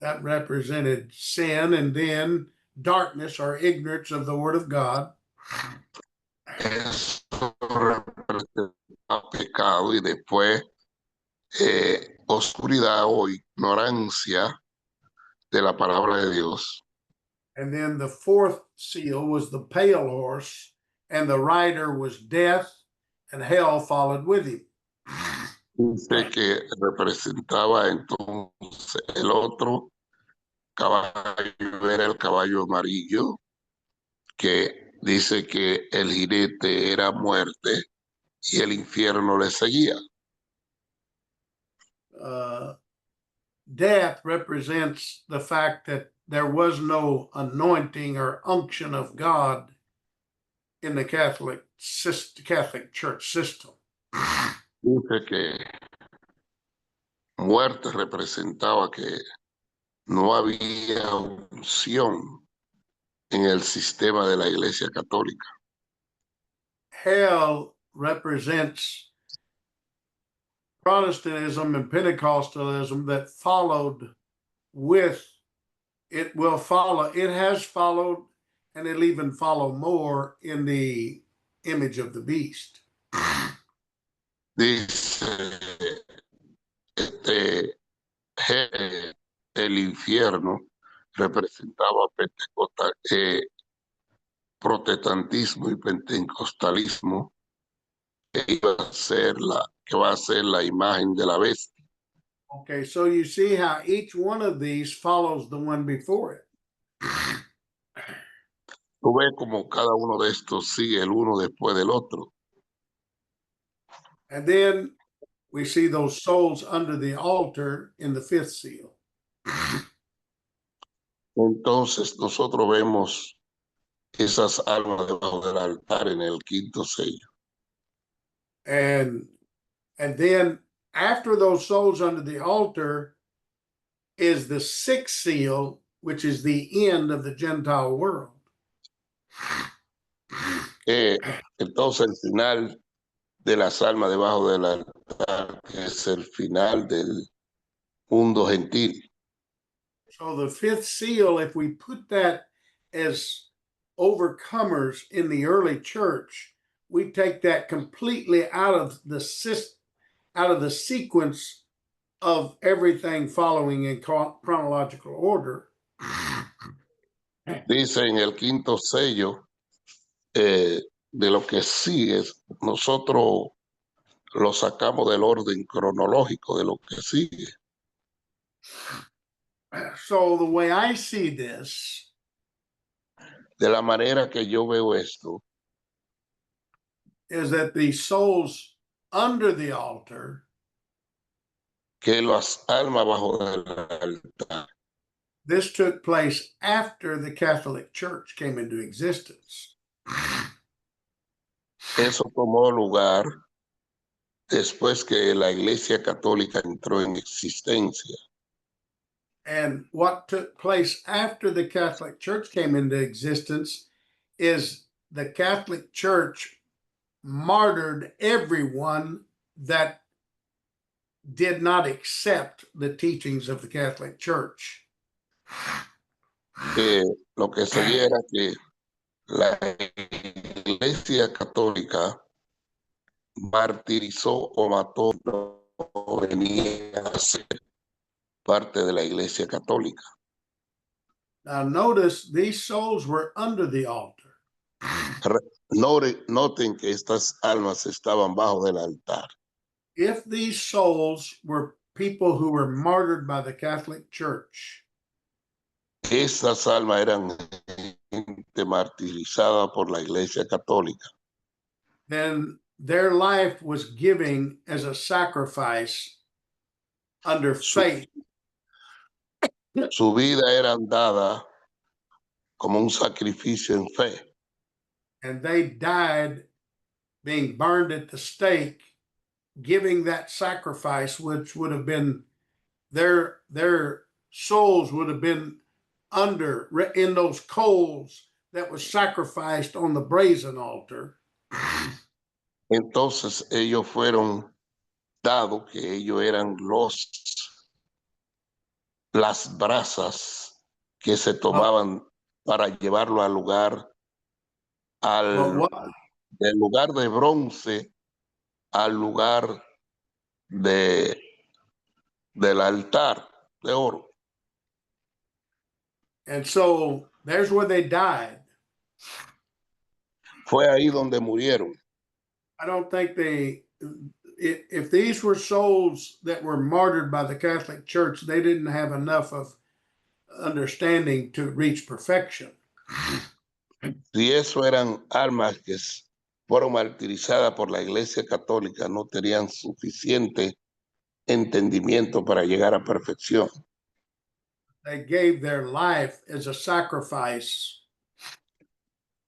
That represented sin, and then darkness or ignorance of the word of God. Eso representa pecado y después oscuridad o ignorancia de la palabra de Dios. And then the fourth seal was the pale horse, and the rider was death, and hell followed with him. Dice que representaba entonces el otro caballo, era el caballo amarillo, que dice que el jinete era muerte y el infierno le seguía. Death represents the fact that there was no anointing or unction of God in the Catholic Church system. Dice que muerte representaba que no había unción en el sistema de la Iglesia Católica. Hell represents Protestantism and Pentecostalism that followed with it will follow, it has followed, and it'll even follow more in the image of the beast. Dice el infierno representaba protestantismo y pentecostalismo que va a ser la imagen de la bestia. Okay, so you see how each one of these follows the one before it. Tú ves como cada uno de estos sigue el uno después del otro. And then we see those souls under the altar in the fifth seal. Entonces nosotros vemos esas almas debajo del altar en el quinto sello. And then after those souls under the altar is the sixth seal, which is the end of the Gentile world. Entonces el final de las almas debajo del altar es el final del mundo gentil. So the fifth seal, if we put that as overcomers in the early church, we take that completely out of the sequence of everything following in chronological order. Dice en el quinto sello de lo que sigue, nosotros lo sacamos del orden cronológico de lo que sigue. So the way I see this, De la manera que yo veo esto, is that the souls under the altar, que las almas bajo del altar, this took place after the Catholic Church came into existence. eso tomó lugar después que la Iglesia Católica entró en existencia. And what took place after the Catholic Church came into existence is the Catholic Church martyred everyone that did not accept the teachings of the Catholic Church. Lo que seguía era que la Iglesia Católica martirizó o mató, no venía a ser parte de la Iglesia Católica. Now, notice these souls were under the altar. Noten que estas almas estaban bajo del altar. If these souls were people who were martyred by the Catholic Church, Estas almas eran gente martirizada por la Iglesia Católica. then their life was giving as a sacrifice under faith. Su vida era dada como un sacrificio en fe. And they died being burned at the stake, giving that sacrifice, which would have been their souls would have been under in those coals that was sacrificed on the brazen altar. Entonces ellos fueron dados que ellos eran las brasas que se tomaban para llevarlo al lugar, del lugar de bronce al lugar del altar de oro. And so there's where they died. Fue ahí donde murieron. I don't think if these were souls that were martyred by the Catholic Church, they didn't have enough of understanding to reach perfection. Si eso eran almas que fueron martirizadas por la Iglesia Católica no tenían suficiente entendimiento para llegar a perfección. They gave their life as a sacrifice,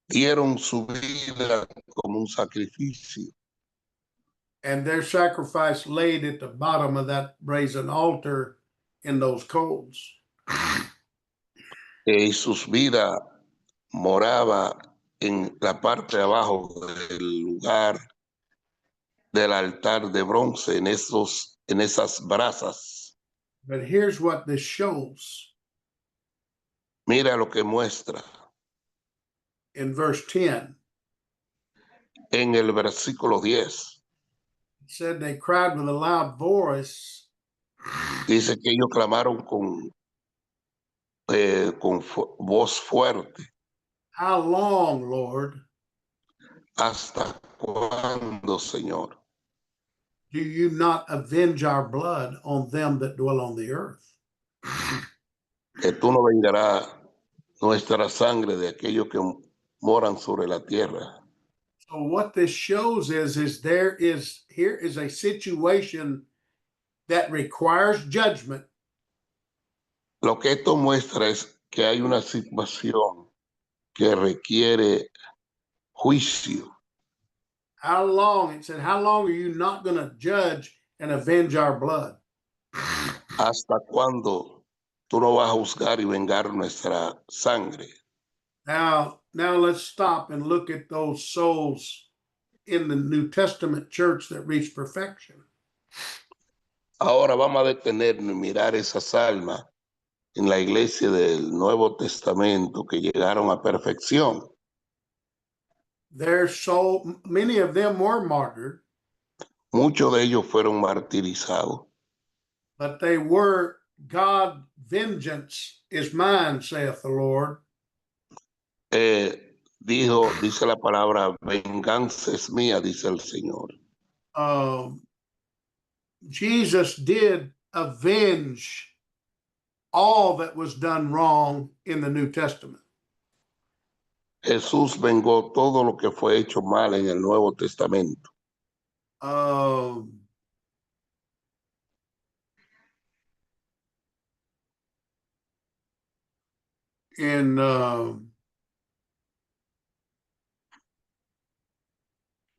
Dieron su vida como un sacrificio and their sacrifice laid at the bottom of that brazen altar in those coals. y sus vidas moraba en la parte de abajo del lugar del altar de bronce, en esas brasas. But here's what this shows Mira lo que muestra in verse 10. en el versículo 10. It said they cried with a loud voice, Dice que ellos clamaron con voz fuerte. "How long, Lord, ¿Hasta cuándo, Señor? do you not avenge our blood on them that dwell on the earth?" Que tú no vengarás nuestra sangre de aquellos que moran sobre la tierra. So what this shows is here is a situation that requires judgment, Lo que esto muestra es que hay una situación que requiere juicio. how long, it said, how long are you not going to judge and avenge our blood? ¿Hasta cuándo tú no vas a juzgar y vengar nuestra sangre? Now let's stop and look at those souls in the New Testament church that reached perfection. Ahora vamos a detenernos y mirar esas almas en la iglesia del Nuevo Testamento que llegaron a perfección. Their soul, many of them were martyred, Muchos de ellos fueron martirizados, but they were God, vengeance is mine, saith the Lord. dice la palabra, venganza es mía, dice el Señor. Jesus did avenge all that was done wrong in the New Testament. Jesús vengó todo lo que fue hecho mal en el Nuevo Testamento.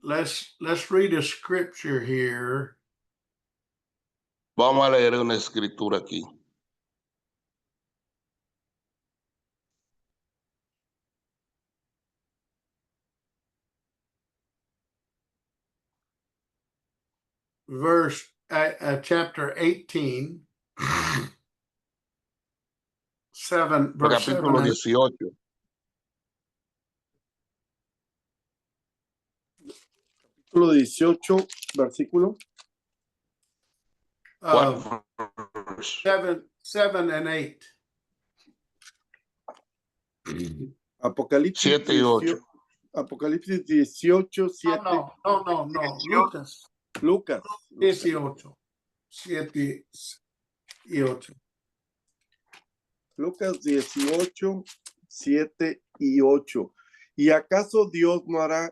Let's read a scripture here. Vamos a leer una escritura aquí. Chapter 18, 7, verse Capítulo 7. 18. Capítulo 18, versículo 7 and 8. Apocalipsis 7 y 8. Apocalipsis 18, 7. No. Lucas 18. 7 y 8. Lucas 18, 7 y 8. ¿Y acaso Dios no hará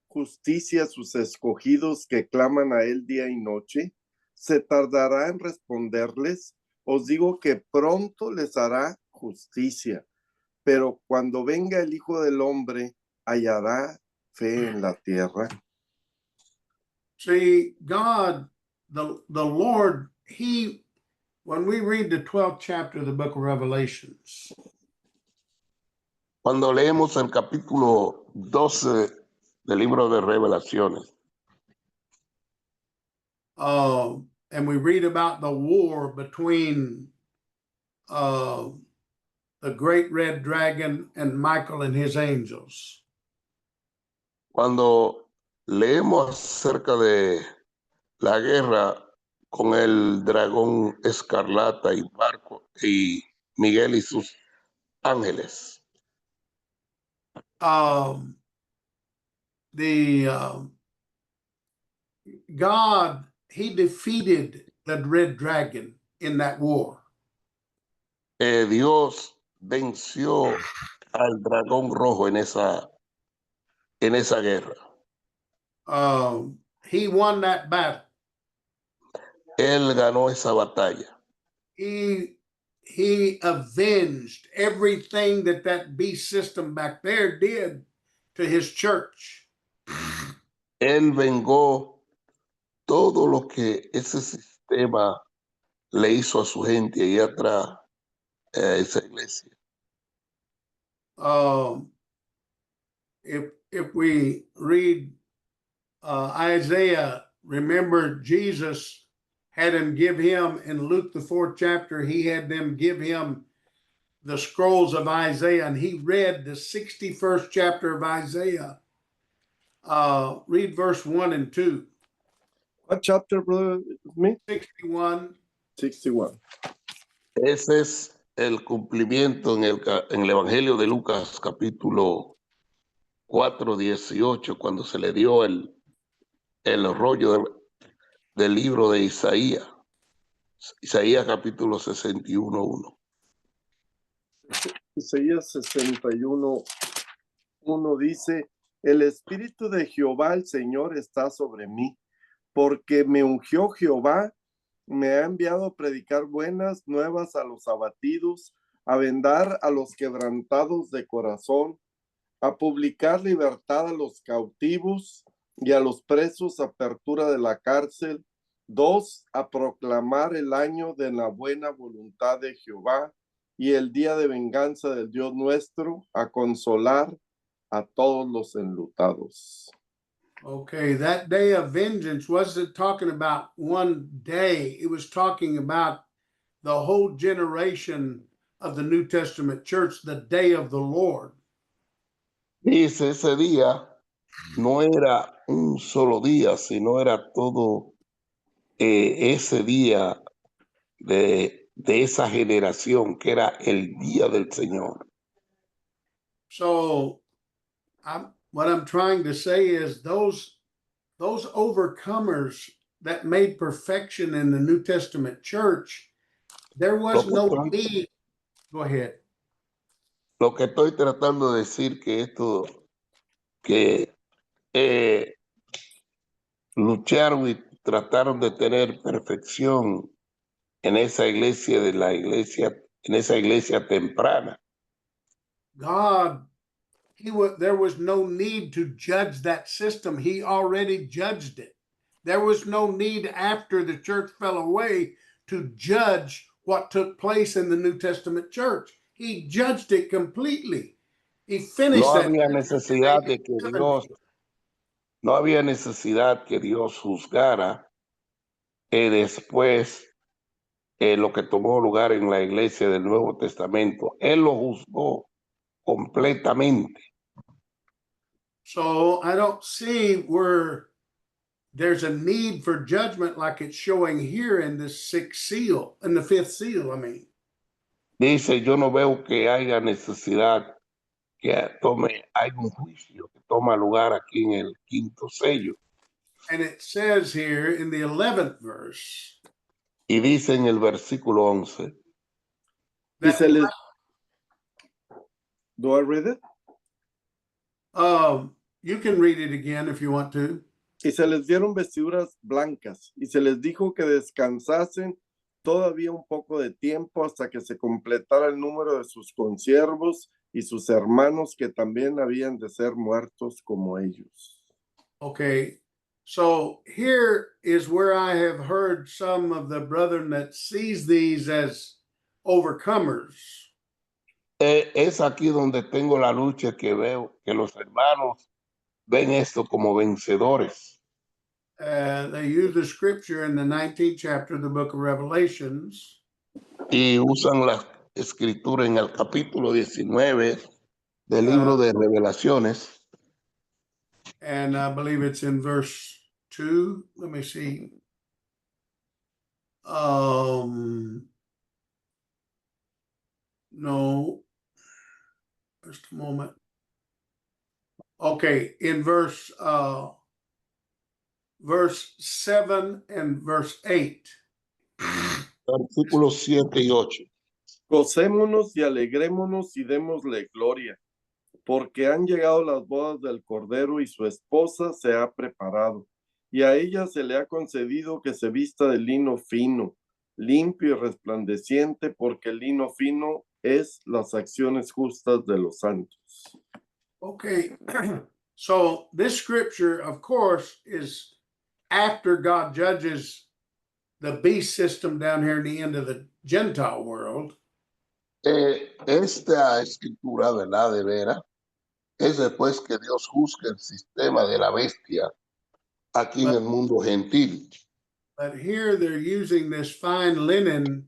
justicia a sus escogidos que claman a él día y noche? ¿Se tardará en responderles? Os digo que pronto les hará justicia. Pero cuando venga el Hijo del Hombre, ¿hallará fe en la tierra? See, God, the Lord, when we read the 12th chapter of the book of Revelations, Cuando leemos el capítulo 12 del libro de Revelaciones, and we read about the war between the great red dragon and Michael and his angels. cuando leemos acerca de la guerra con el dragón escarlata y Marco y Miguel y sus ángeles, God, he defeated the red dragon in that war. Dios venció al dragón rojo en esa guerra. he won that battle. Él ganó esa batalla. He avenged everything that beast system back there did to his church. Él vengó todo lo que ese sistema le hizo a su gente ahí atrás, a esa iglesia. If we read Isaiah, remember Jesus had him give him in Luke the 4th chapter, he had them give him the scrolls of Isaiah, and he read the 61st chapter of Isaiah. Read verse 1 and 2. What chapter, brother? Me? 61. 61. Ese es el cumplimiento en el Evangelio de Lucas, capítulo 4:18, cuando se le dio el rollo del libro de Isaías. Isaías capítulo 61:1. Isaías 61:1 dice: el Espíritu de Jehová, el Señor, está sobre mí, porque me ungió Jehová, me ha enviado a predicar buenas nuevas a los abatidos, a vendar a los quebrantados de corazón, a publicar libertad a los cautivos y a los presos apertura de la cárcel. 2, a proclamar el año de la buena voluntad de Jehová y el día de venganza del Dios nuestro, a consolar a todos los enlutados. Okay, that day of vengeance wasn't talking about one day. It was talking about the whole generation of the New Testament church, the day of the Lord. Dice, ese día no era un solo día, sino era todo ese día de esa generación, que era el día del Señor. So what I'm trying to say is those overcomers that made perfection in the New Testament church, there was no need. Go ahead. Lo que estoy tratando de decir que lucharon y trataron de tener perfección en esa iglesia en esa iglesia temprana. God, there was no need to judge that system. He already judged it. There was no need after the church fell away to judge what took place in the New Testament church. He judged it completely. He finished No that. había necesidad de que no había necesidad que Dios juzgara después lo que tomó lugar en la iglesia del Nuevo Testamento. Él lo juzgó completamente. So I don't see where there's a need for judgment like it's showing here in the sixth seal, in the fifth seal, I mean. Dice, yo no veo que haya necesidad que hay un juicio que toma lugar aquí en el quinto sello. And it says here in the 11th verse. Y dice en el versículo 11. Do I read it? You can read it again if you want to. Y se les dieron vestiduras blancas, y se les dijo que descansasen todavía un poco de tiempo hasta que se completara el número de sus consiervos y sus hermanos que también habían de ser muertos como ellos. Okay, so here is where I have heard some of the brethren that sees these as overcomers. Es aquí donde tengo la lucha, que veo que los hermanos ven esto como vencedores. They use the scripture in the 19th chapter of the book of Revelations. Y usan la escritura en el capítulo 19 del libro de Revelaciones. And I believe it's in verse 2. Let me see. No. Just a moment. Okay, in verse 7 and verse 8. Versículos 7 y 8. Gocémonos y alegrémonos y démosle gloria, porque han llegado las bodas del Cordero y su esposa se ha preparado. Y a ella se le ha concedido que se vista de lino fino, limpio y resplandeciente, porque el lino fino es las acciones justas de los santos. Okay, so this scripture, of course, is after God judges the beast system down here in the end of the Gentile world. Esta escritura, ¿verdad? De veras, es después que Dios juzga el sistema de la bestia aquí en el mundo gentil. But here they're using this fine linen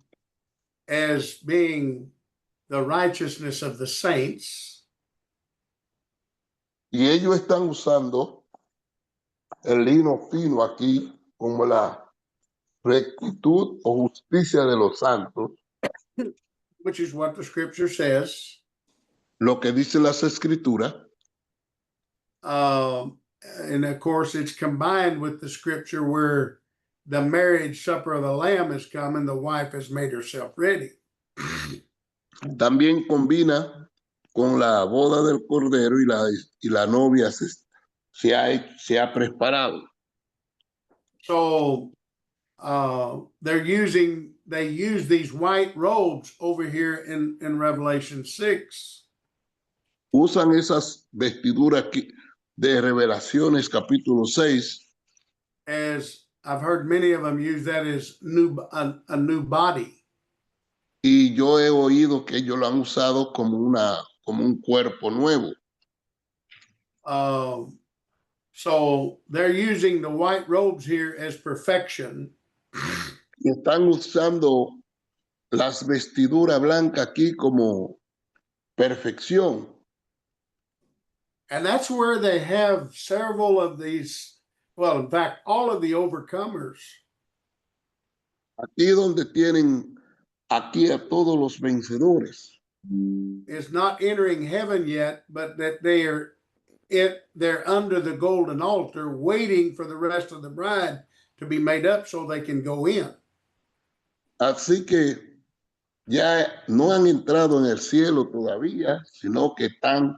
as being the righteousness of the saints. Y ellos están usando el lino fino aquí como la rectitud o justicia de los santos, Which is what the scripture says. lo que dicen las escrituras, And of course, it's combined with the scripture where the marriage supper of the Lamb has come and the wife has made herself ready. también combina con la boda del Cordero y la novia se ha preparado. So they use these white robes over here in Revelation 6 Usan esas vestiduras de Revelaciones capítulo 6, as I've heard many of them use that as a new body. y yo he oído que ellos lo han usado como un cuerpo nuevo. So they're using the white robes here as perfection. Y están usando las vestiduras blancas aquí como perfección. And that's where they have several of these, well, in fact, all of the overcomers. Aquí donde tienen aquí a todos los vencedores. Is not entering heaven yet, but that they're under the golden altar waiting for the rest of the bride to be made up so they can go in. Así que ya no han entrado en el cielo todavía, sino que están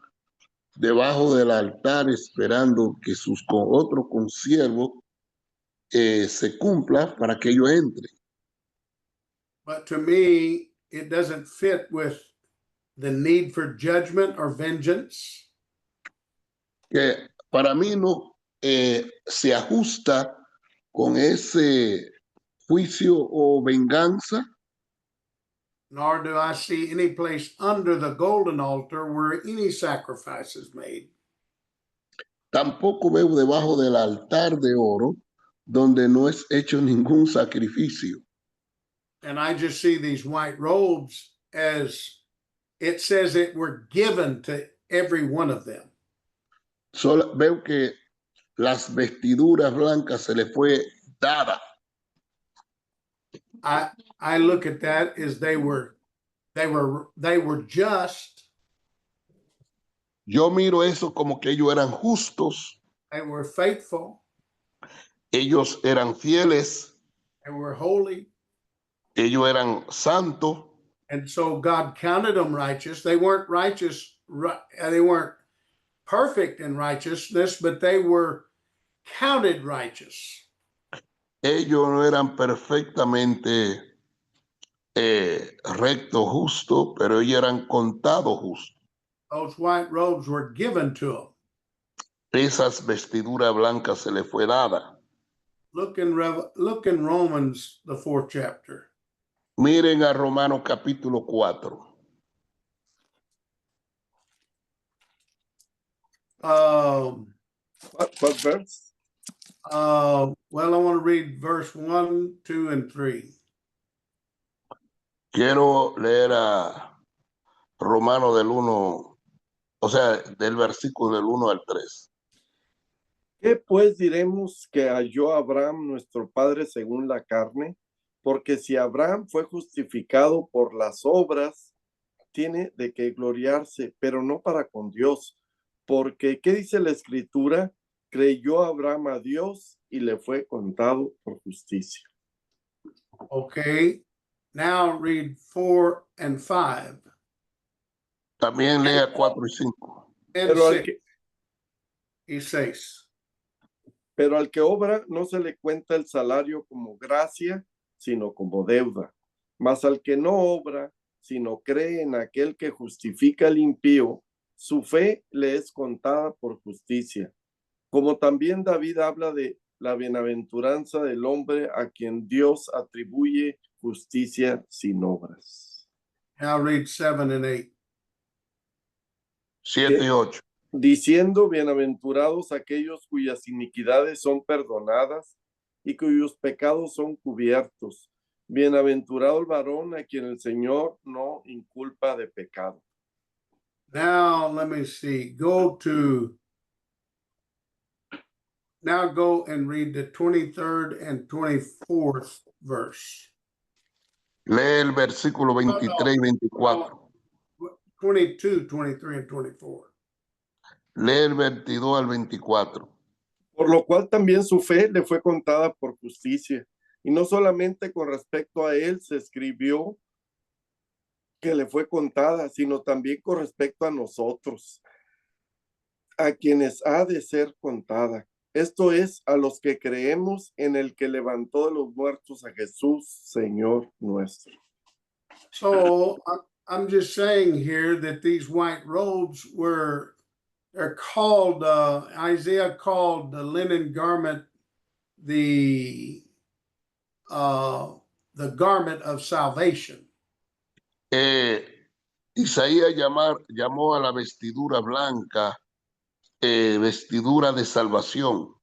debajo del altar esperando que sus otros consiervos se cumpla para que ellos entren. But to me, it doesn't fit with the need for judgment or vengeance. Que para mí no se ajusta con ese juicio o venganza, Nor do I see any place under the golden altar where any sacrifice is made. tampoco veo debajo del altar de oro donde no es hecho ningún sacrificio. And I just see these white robes as it says it were given to every one of them. Solo veo que las vestiduras blancas se le fue dada. I look at that as they were just, Yo miro eso como que ellos eran justos, they were faithful, ellos eran fieles, they were holy, ellos eran santos, and so God counted them righteous. They weren't righteous, they weren't perfect in righteousness, but they were counted righteous. ellos no eran perfectamente rectos, justos, pero ellos eran contados justos. Those white robes were given to them. Esas vestiduras blancas se le fue dada. Look in Romans, the 4th chapter. Miren a Romanos capítulo 4. What verse? Well, I want to read verse 1, 2, and 3. Quiero leer a Romano del 1, o sea, del versículo del 1 al 3. ¿Qué pues diremos que halló Abraham nuestro padre según la carne? Porque si Abraham fue justificado por las obras, tiene de qué gloriarse, pero no para con Dios. Porque, ¿qué dice la Escritura? Creyó Abraham a Dios y le fue contado por justicia. Okay, now read 4 and 5. También lea 4 y 5. and Pero al 6 que, y 6. pero al que obra no se le cuenta el salario como gracia, sino como deuda. Mas al que no obra, sino cree en aquel que justifica al impío, su fe le es contada por justicia. Como también David habla de la bienaventuranza del hombre a quien Dios atribuye justicia sin obras. Now read 7 and 8. 7 y 8. Diciendo, bienaventurados aquellos cuyas iniquidades son perdonadas y cuyos pecados son cubiertos. Bienaventurado el varón a quien el Señor no inculpa de pecado. Now let me see. Now go and read the 23rd and 24th verse. Lee el versículo 23 y 24. 22, 23, and 24. Lee el 22 al 24. Por lo cual también su fe le fue contada por justicia. Y no solamente con respecto a él se escribió que le fue contada, sino también con respecto a nosotros, a quienes ha de ser contada. Esto es, a los que creemos en el que levantó de los muertos a Jesús, Señor nuestro. So I'm just saying here that these white robes they're called, Isaiah called the linen garment the garment of salvation. Isaías llamó a la vestidura blanca vestidura de salvación.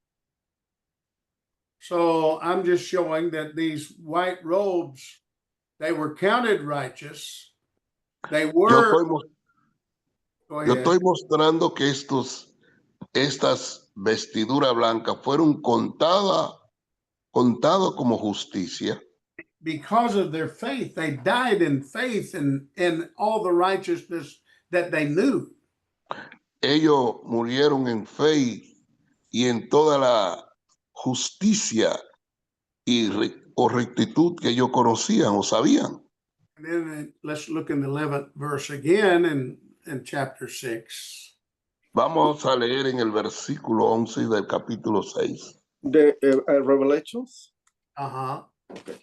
So I'm just showing that these white robes, they were counted righteous. They Yo were. estoy mostrando que estas vestiduras blancas fueron contadas como justicia. Because of their faith, they died in faith and in all the righteousness that they knew. Ellos murieron en fe y en toda la justicia o rectitud que ellos conocían o sabían. And then let's look in the 11th verse again in chapter 6. Vamos a leer en el versículo 11 del capítulo 6. De Revelations. Uh-huh. Okay.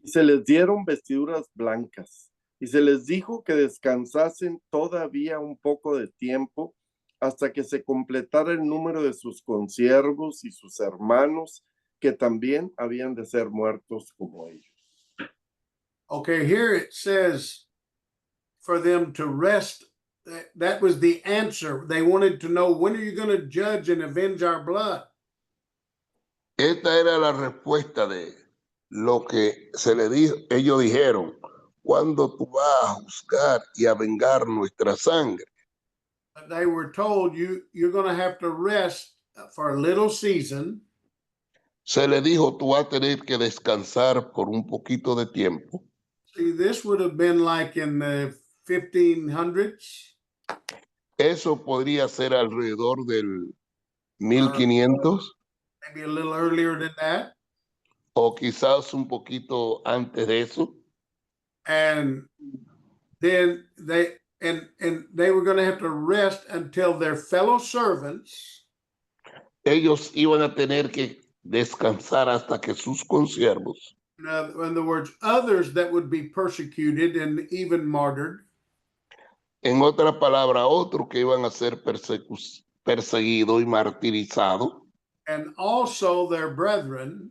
Y se les dieron vestiduras blancas, y se les dijo que descansasen todavía un poco de tiempo hasta que se completara el número de sus consiervos y sus hermanos, que también habían de ser muertos como ellos. Okay, here it says for them to rest. That was the answer. They wanted to know, when are you going to judge and avenge our blood? Esta era la respuesta de lo que se le dijo. Ellos dijeron, ¿cuándo tú vas a juzgar y a vengar nuestra sangre? They were told, you're going to have to rest for a little season. Se le dijo, tú vas a tener que descansar por un poquito de tiempo. See, this would have been like in the 1500s. Eso podría ser alrededor del 1500 Maybe a little earlier than that. o quizás un poquito antes de eso. And then they were going to have to rest until their fellow servants, Ellos iban a tener que descansar hasta que sus consiervos, in other words, others that would be persecuted and even martyred, en otra palabra, otros que iban a ser perseguidos y martirizados, and also their brethren,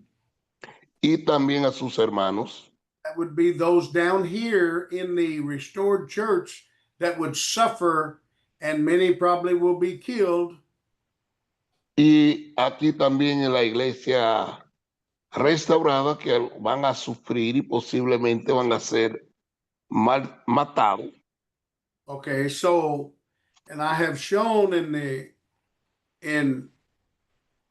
y también a sus hermanos, that would be those down here in the restored church that would suffer, and many probably will be killed. y aquí también en la iglesia restaurada, que van a sufrir y posiblemente van a ser matados. Okay, so, and I have shown in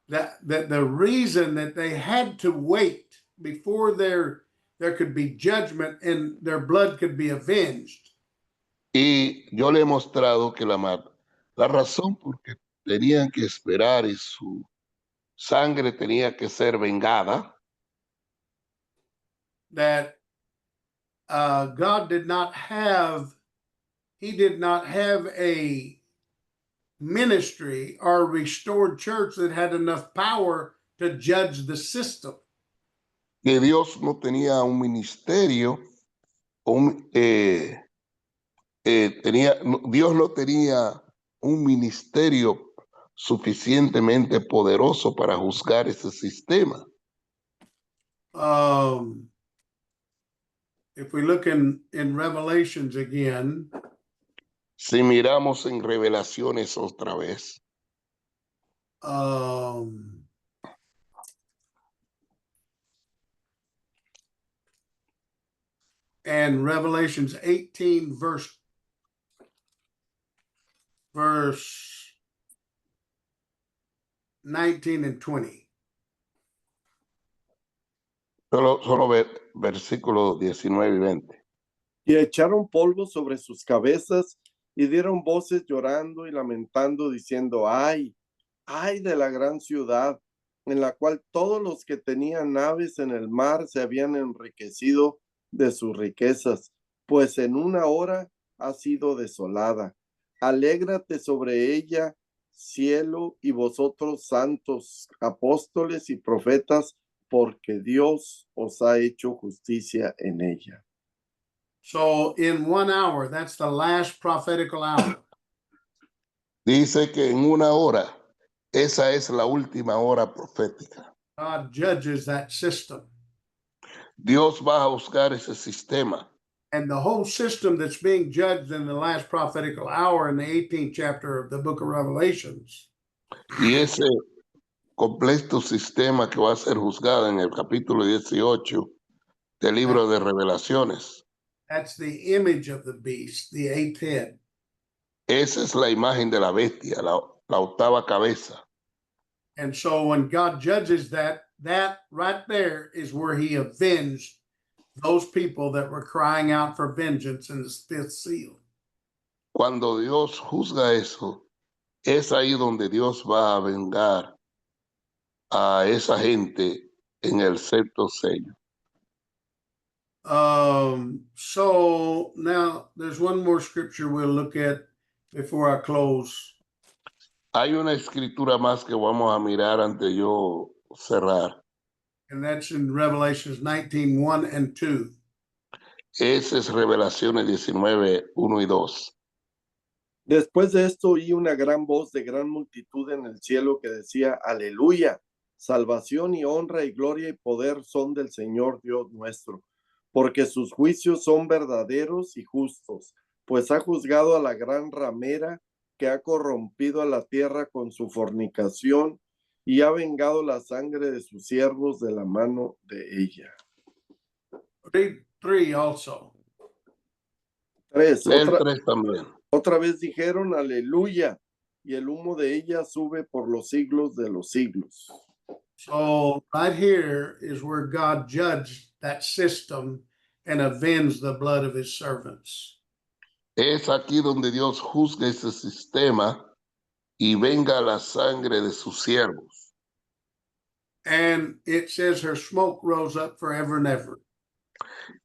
that the reason that they had to wait before there could be judgment and their blood could be avenged. Y yo le he mostrado que la razón por que tenían que esperar y su sangre tenía que ser vengada. that God did not have, he did not have a ministry or restored church that had enough power to judge the system. Que Dios no tenía un ministerio, Dios no tenía un ministerio suficientemente poderoso para juzgar ese sistema. If we look in Revelations again, Si miramos en Revelaciones otra vez, and Revelations 18, verse 19 and 20. solo ver versículos 19 y 20. Y echaron polvo sobre sus cabezas y dieron voces llorando y lamentando, diciendo, ay, ay de la gran ciudad, en la cual todos los que tenían naves en el mar se habían enriquecido de sus riquezas, pues en una hora ha sido desolada. Alégrate sobre ella, cielo, y vosotros santos, apóstoles y profetas, porque Dios os ha hecho justicia en ella. So in 1 hour, that's the last prophetical hour. Dice que en una hora, esa es la última hora profética. God judges that system. Dios va a juzgar ese sistema. And the whole system that's being judged in the last prophetical hour in the 18th chapter of the book of Revelations Y ese completo sistema que va a ser juzgado en el capítulo 18 del libro de Revelaciones. that's the image of the beast, the eighth head. Esa es la imagen de la bestia, la octava cabeza. And so when God judges that right there is where he avenged those people that were crying out for vengeance in the fifth seal. Cuando Dios juzga eso, es ahí donde Dios va a vengar a esa gente en el sexto sello. So now there's one more scripture we'll look at before I close. Hay una escritura más que vamos a mirar antes de yo cerrar. And that's in Revelations 19, 1 and 2. Ese es Revelaciones 19, 1 y 2. Después de esto oí una gran voz de gran multitud en el cielo que decía, aleluya, salvación y honra y gloria y poder son del Señor Dios nuestro, porque sus juicios son verdaderos y justos, pues ha juzgado a la gran ramera que ha corrompido a la tierra con su fornicación y ha vengado la sangre de sus siervos de la mano de ella. Read 3 also. 3. El 3 también. Otra vez dijeron, aleluya, y el humo de ella sube por los siglos de los siglos. So right here is where God judged that system and avenged the blood of his servants. Es aquí donde Dios juzga ese sistema y venga la sangre de sus siervos. And it says her smoke rose up forever and ever.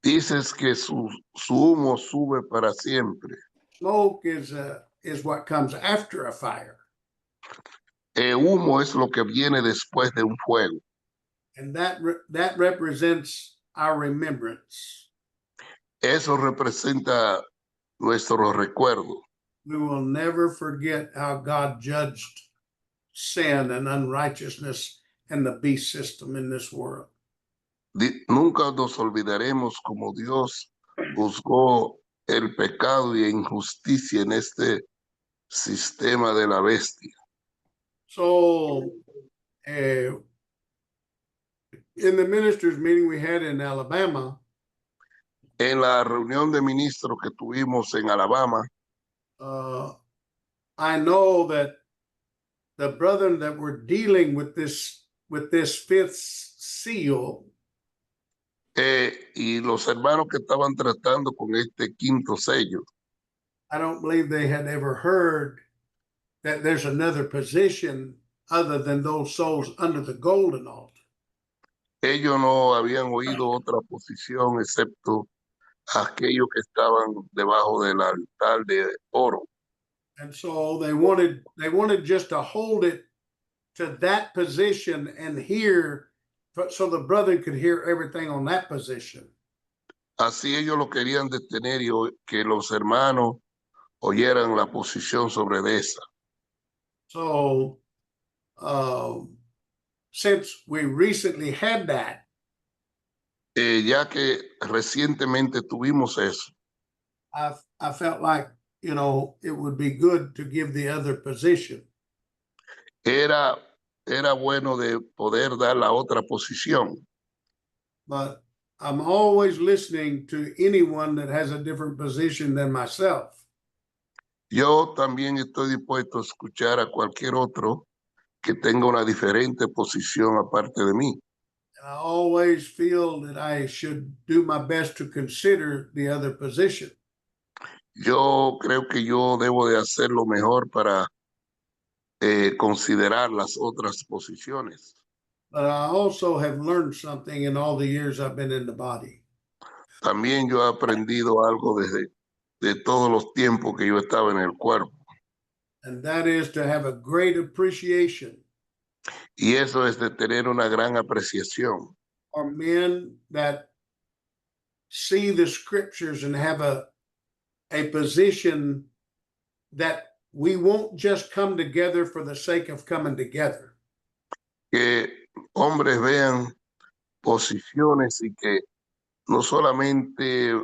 Dices que su humo sube para siempre. Smoke is what comes after a fire. El humo es lo que viene después de un fuego. And that represents our remembrance. Eso representa nuestro recuerdo. We will never forget how God judged sin and unrighteousness and the beast system in this world. Nunca nos olvidaremos como Dios juzgó el pecado y injusticia en este sistema de la bestia. So, in the ministers' meeting we had in Alabama, En la reunión de ministros que tuvimos en Alabama, I know that the brethren that were dealing with this fifth seal, y los hermanos que estaban tratando con este quinto sello, I don't believe they had ever heard that there's another position other than those souls under the golden altar. Ellos no habían oído otra posición excepto aquellos que estaban debajo del altar de oro. And so they wanted just to hold it to that position and hear, so the brother could hear everything on that position. Así ellos lo querían detener y que los hermanos oyeran la posición sobre de esa. So since we recently had that, Ya que recientemente tuvimos eso, I felt like, it would be good to give the other position. era, era bueno de poder dar la otra posición. But I'm always listening to anyone that has a different position than myself. Yo también estoy dispuesto a escuchar a cualquier otro que tenga una diferente posición aparte de mí. And I always feel that I should do my best to consider the other position. Yo creo que yo debo de hacer lo mejor para considerar las otras posiciones. But I also have learned something in all the years I've been in the body. También yo he aprendido algo de todos los tiempos que yo estaba en el cuerpo. And that is to have a great appreciation Y eso es de tener una gran apreciación for men that see the scriptures and have a position that we won't just come together for the sake of coming together. que hombres vean posiciones y que no solamente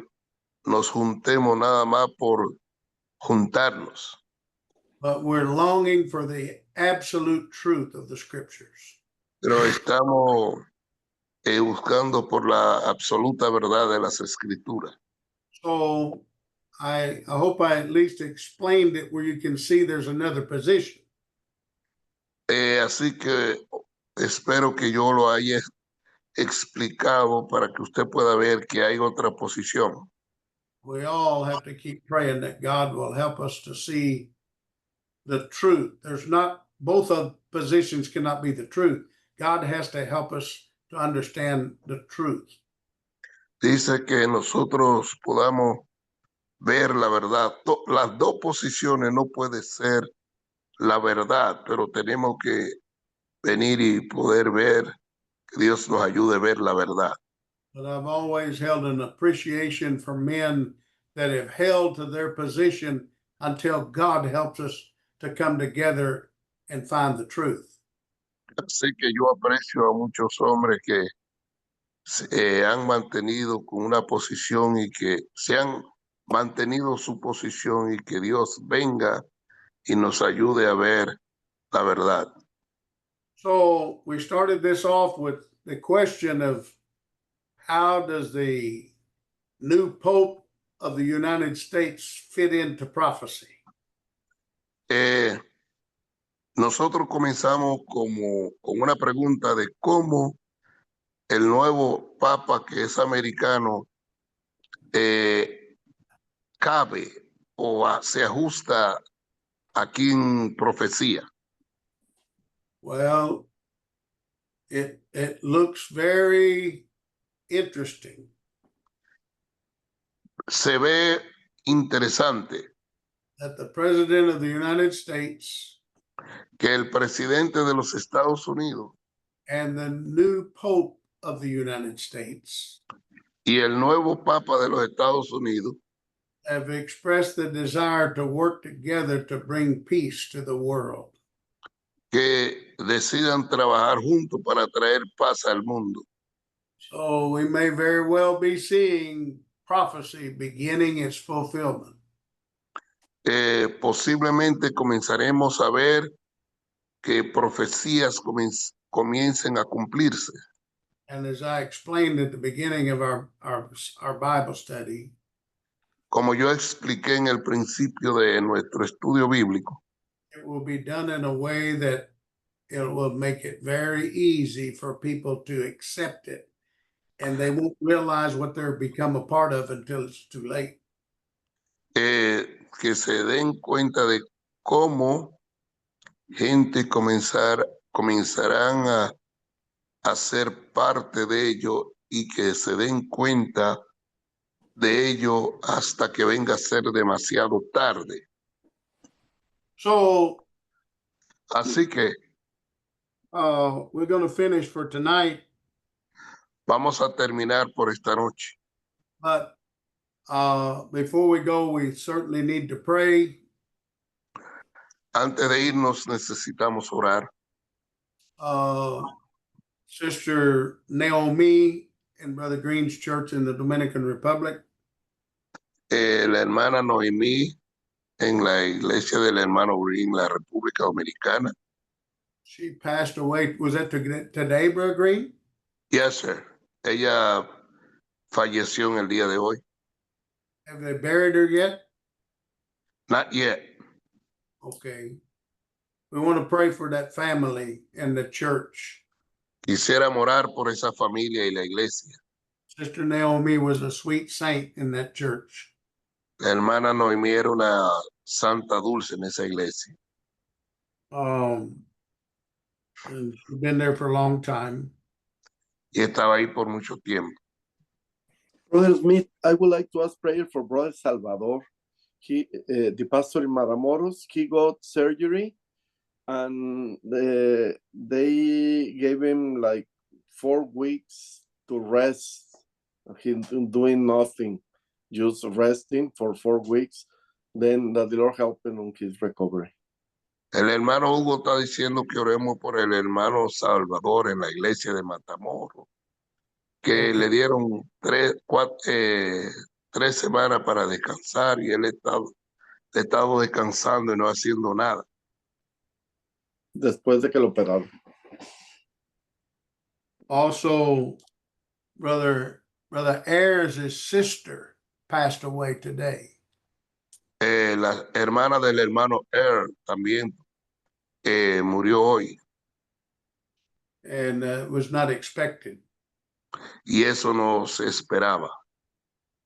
nos juntemos nada más por juntarnos, But we're longing for the absolute truth of the scriptures. pero estamos buscando por la absoluta verdad de las escrituras. So I hope I at least explained it where you can see there's another position. Así que espero que yo lo haya explicado para que usted pueda ver que hay otra posición. We all have to keep praying that God will help us to see the truth. Both of positions cannot be the truth. God has to help us to understand the truth. Dice que nosotros podamos ver la verdad. Las dos posiciones no puede ser la verdad, pero tenemos que venir y poder ver, que Dios nos ayude a ver la verdad. But I've always held an appreciation for men that have held to their position until God helps us to come together and find the truth. Así que yo aprecio a muchos hombres que se han mantenido con una posición y que se han mantenido su posición y que Dios venga y nos ayude a ver la verdad. So we started this off with the question of how does the new Pope of the United States fit into prophecy? Nosotros comenzamos con una pregunta de cómo el nuevo Papa, que es americano, cabe o se ajusta aquí en profecía. Well, it looks very interesting. Se ve interesante That the President of the United States que el presidente de los Estados Unidos and the new Pope of the United States y el nuevo Papa de los Estados Unidos have expressed the desire to work together to bring peace to the world. que decidan trabajar juntos para traer paz al mundo. So we may very well be seeing prophecy beginning its fulfillment. Posiblemente comenzaremos a ver que profecías comiencen a cumplirse. And as I explained at the beginning of our Bible study, Como yo expliqué en el principio de nuestro estudio bíblico, it will be done in a way that it will make it very easy for people to accept it. And they won't realize what they're become a part of until it's too late. que se den cuenta de cómo gente comenzarán a ser parte de ello y que se den cuenta de ello hasta que venga a ser demasiado tarde. So Así que we're going to finish for tonight, vamos a terminar por esta noche. but before we go, we certainly need to pray. Antes de irnos necesitamos orar. Sister Naomi in Brother Green's church in the Dominican Republic. La hermana Noemí en la iglesia del hermano Green, la República Dominicana. She passed away. Was that today, Brother Green? Yes, sir. Ella falleció en el día de hoy. Have they buried her yet? Not yet. Okay. We want to pray for that family and the church. Quisiera orar por esa familia y la iglesia. Sister Naomi was a sweet saint in that church. La hermana Noemí era una santa dulce en esa iglesia. And she's been there for a long time. Y estaba ahí por mucho tiempo. Brother Smith, I would like to ask prayer for Brother Salvador. He, the pastor in Matamoros, he got surgery and they gave him like 4 weeks to rest. He's doing nothing, just resting for 4 weeks. Then the Lord helped him on his recovery. El hermano Hugo está diciendo que oremos por el hermano Salvador en la iglesia de Matamoros, que le dieron 3 semanas para descansar y él ha estado descansando y no haciendo nada. Después de que lo operaron. Also, Brother Ayers' sister passed away today. La hermana del hermano Earl también murió hoy. And it was not expected. Y eso no se esperaba.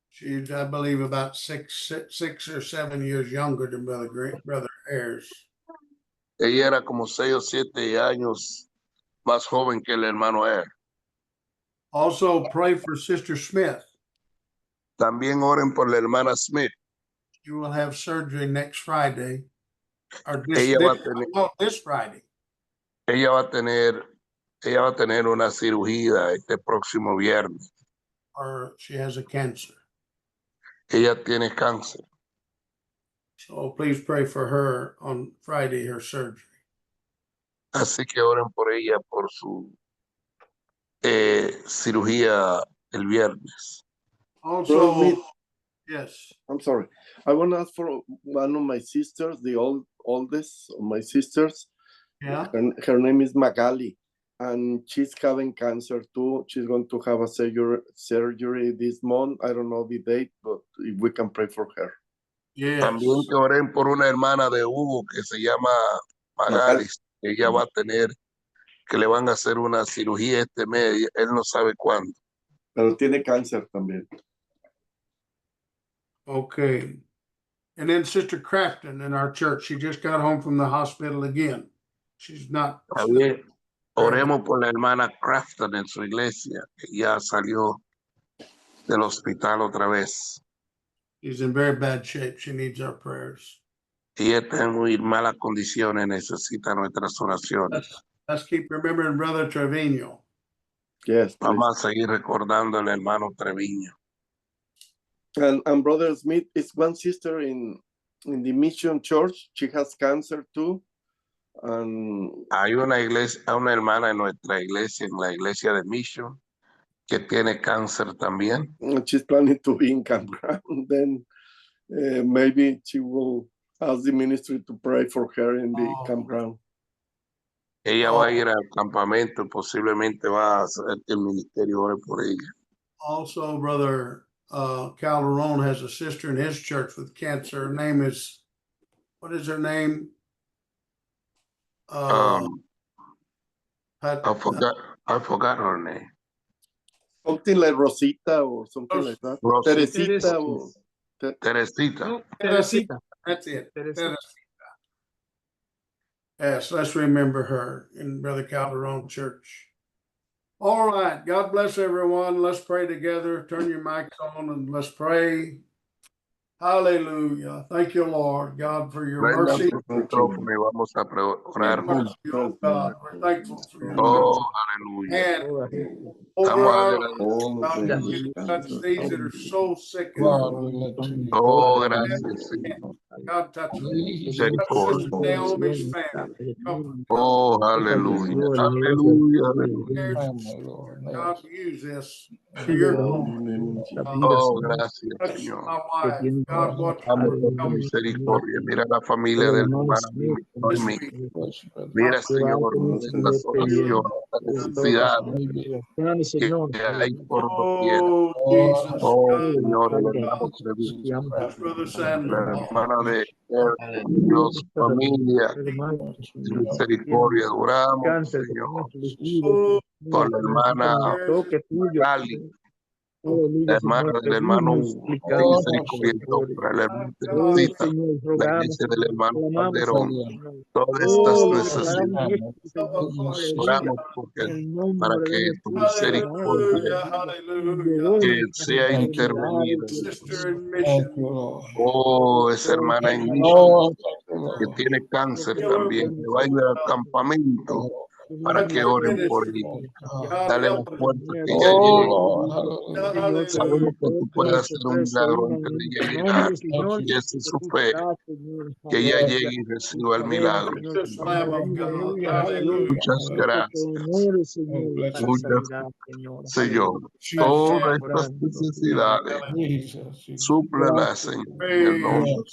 She's, I believe, about 6 or 7 years younger than Brother Ayers. Ella era como 6 o 7 años más joven que el hermano Earl. Also, pray for Sister Smith. También oren por la hermana Smith. She will have surgery next Friday. Or this Friday. Ella va a tener una cirugía este próximo viernes. Or she has a cancer. Ella tiene cáncer. So please pray for her on Friday, her surgery. Así que oren por ella por su cirugía el viernes. Also, yes. I'm sorry. I want to ask for one of my sisters, the oldest of my sisters. Yeah. Her name is Magali, and she's having cancer too. She's going to have a surgery this month. I don't know the date, but if we can pray for her. Yes. También que oren por una hermana de Hugo que se llama Magali. Ella va a tener, que le van a hacer una cirugía este mes. Él no sabe cuándo. Pero tiene cáncer también. Okay. And then Sister Crafton in our church, she just got home from the hospital again. She's not. También oremos por la hermana Crafton en su iglesia, que ya salió del hospital otra vez. She's in very bad shape. She needs our prayers. Y está en muy malas condiciones, necesita nuestras oraciones. Let's keep remembering Brother Trevino. Yes, please. Vamos a seguir recordando al hermano Treviño. And Brother Smith is one sister in the Mission Church. She has cancer too. And hay una hermana en nuestra iglesia, en la iglesia de Mission, que tiene cáncer también. She's planning to be in campground. Then maybe she will ask the ministry to pray for her in the campground. Ella va a ir al campamento, posiblemente va a hacer que el ministerio ore por ella. Also, Brother Calderon has a sister in his church with cancer. Her name is, what is her name? I forgot her name. Something like Rosita or something like that. Teresita. Teresita. That's it. Teresita. Yes, let's remember her in Brother Calderon Church. All right. God bless everyone. Let's pray together. Turn your mics on and let's pray. Hallelujah. Thank you, Lord God, for your Prendan mercy. sus micrófonos y vamos a orar. Mercy, oh God. We're thankful for your Oh, mercy. aleluya. And Estamos over our agradecidos. Oh, God, we bendiciones. give touch these that are so sick. And Oh, gracias, Señor. God, touch them. Touch Misericordia. Sister Naomi's family. Comfort them. Oh, aleluya. Aleluya, aleluya. God, use this to your glory. Oh, gracias, Touch Señor. my wife. God, what Dame por tu misericordia. Mira la familia del hermano Noemi. Mira, Señor, estas oraciones, estas necesidades que hay por doquier. Oh, Jesus. Oh, God, Señor, el hermano Treviso, touch Brother la Sandoval. hermana de Dios, familia, de misericordia. Oramos, Señor, Oh, por la hermana Cali, la hermana del hermano Hugo, de misericordia, por la hermana Teresita, la iglesia del hermano Calderón, todas estas necesidades. Oramos porque para que tu misericordia hallelujah. que sea intervenida. Sister in mission. Oh, esa hermana en misión que tiene cáncer también, que va a ir al campamento para que oren por ella. God, Dale la help her. fuerza que ella llegue. Hallelujah. Sabemos que tú puedes hacer un milagro antes de ella llegar. Y esa es su fe, que ella llegue y reciba el milagro. This Lamb of God. Hallelujah. Muchas gracias. Muchas, Señor. Todas estas necesidades, súplelas, Señor, en el nombre.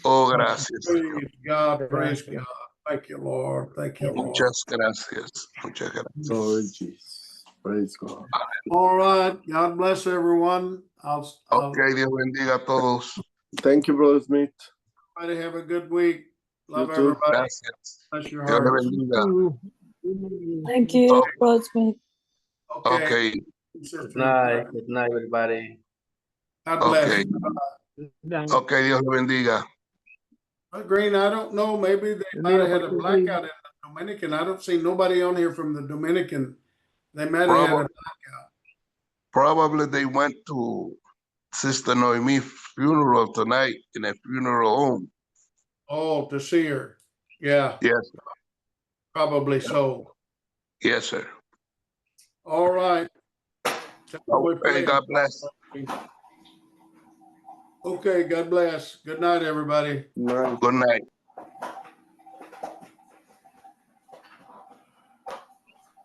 Oh, gracias, Señor. Praise God. Praise God. Thank you, Lord. Thank you, Lord. Muchas gracias. Muchas gracias. Glory Jesus. Praise God. All right. God bless everyone. Ok, Dios bendiga a todos. Thank you, Brother Smith. Everybody have a good week. Love You too. everybody. Gracias. Bless your Dios le hearts. bendiga. Thank you, Brother Smith. Okay. Ok, Sister, Good night, everybody. God bless. ok. Ok, Dios le bendiga. Green, I don't know. Maybe they might have had a blackout in the Dominican. I don't see nobody on here from the Dominican. They might have had a blackout. Probably they went to Sister Noemi's funeral tonight in a funeral home. Oh, to see her. Yeah, Yes, probably so. yes, sir. All right. Okay, God bless. Okay, God bless. Good night, everybody. Night. Good night.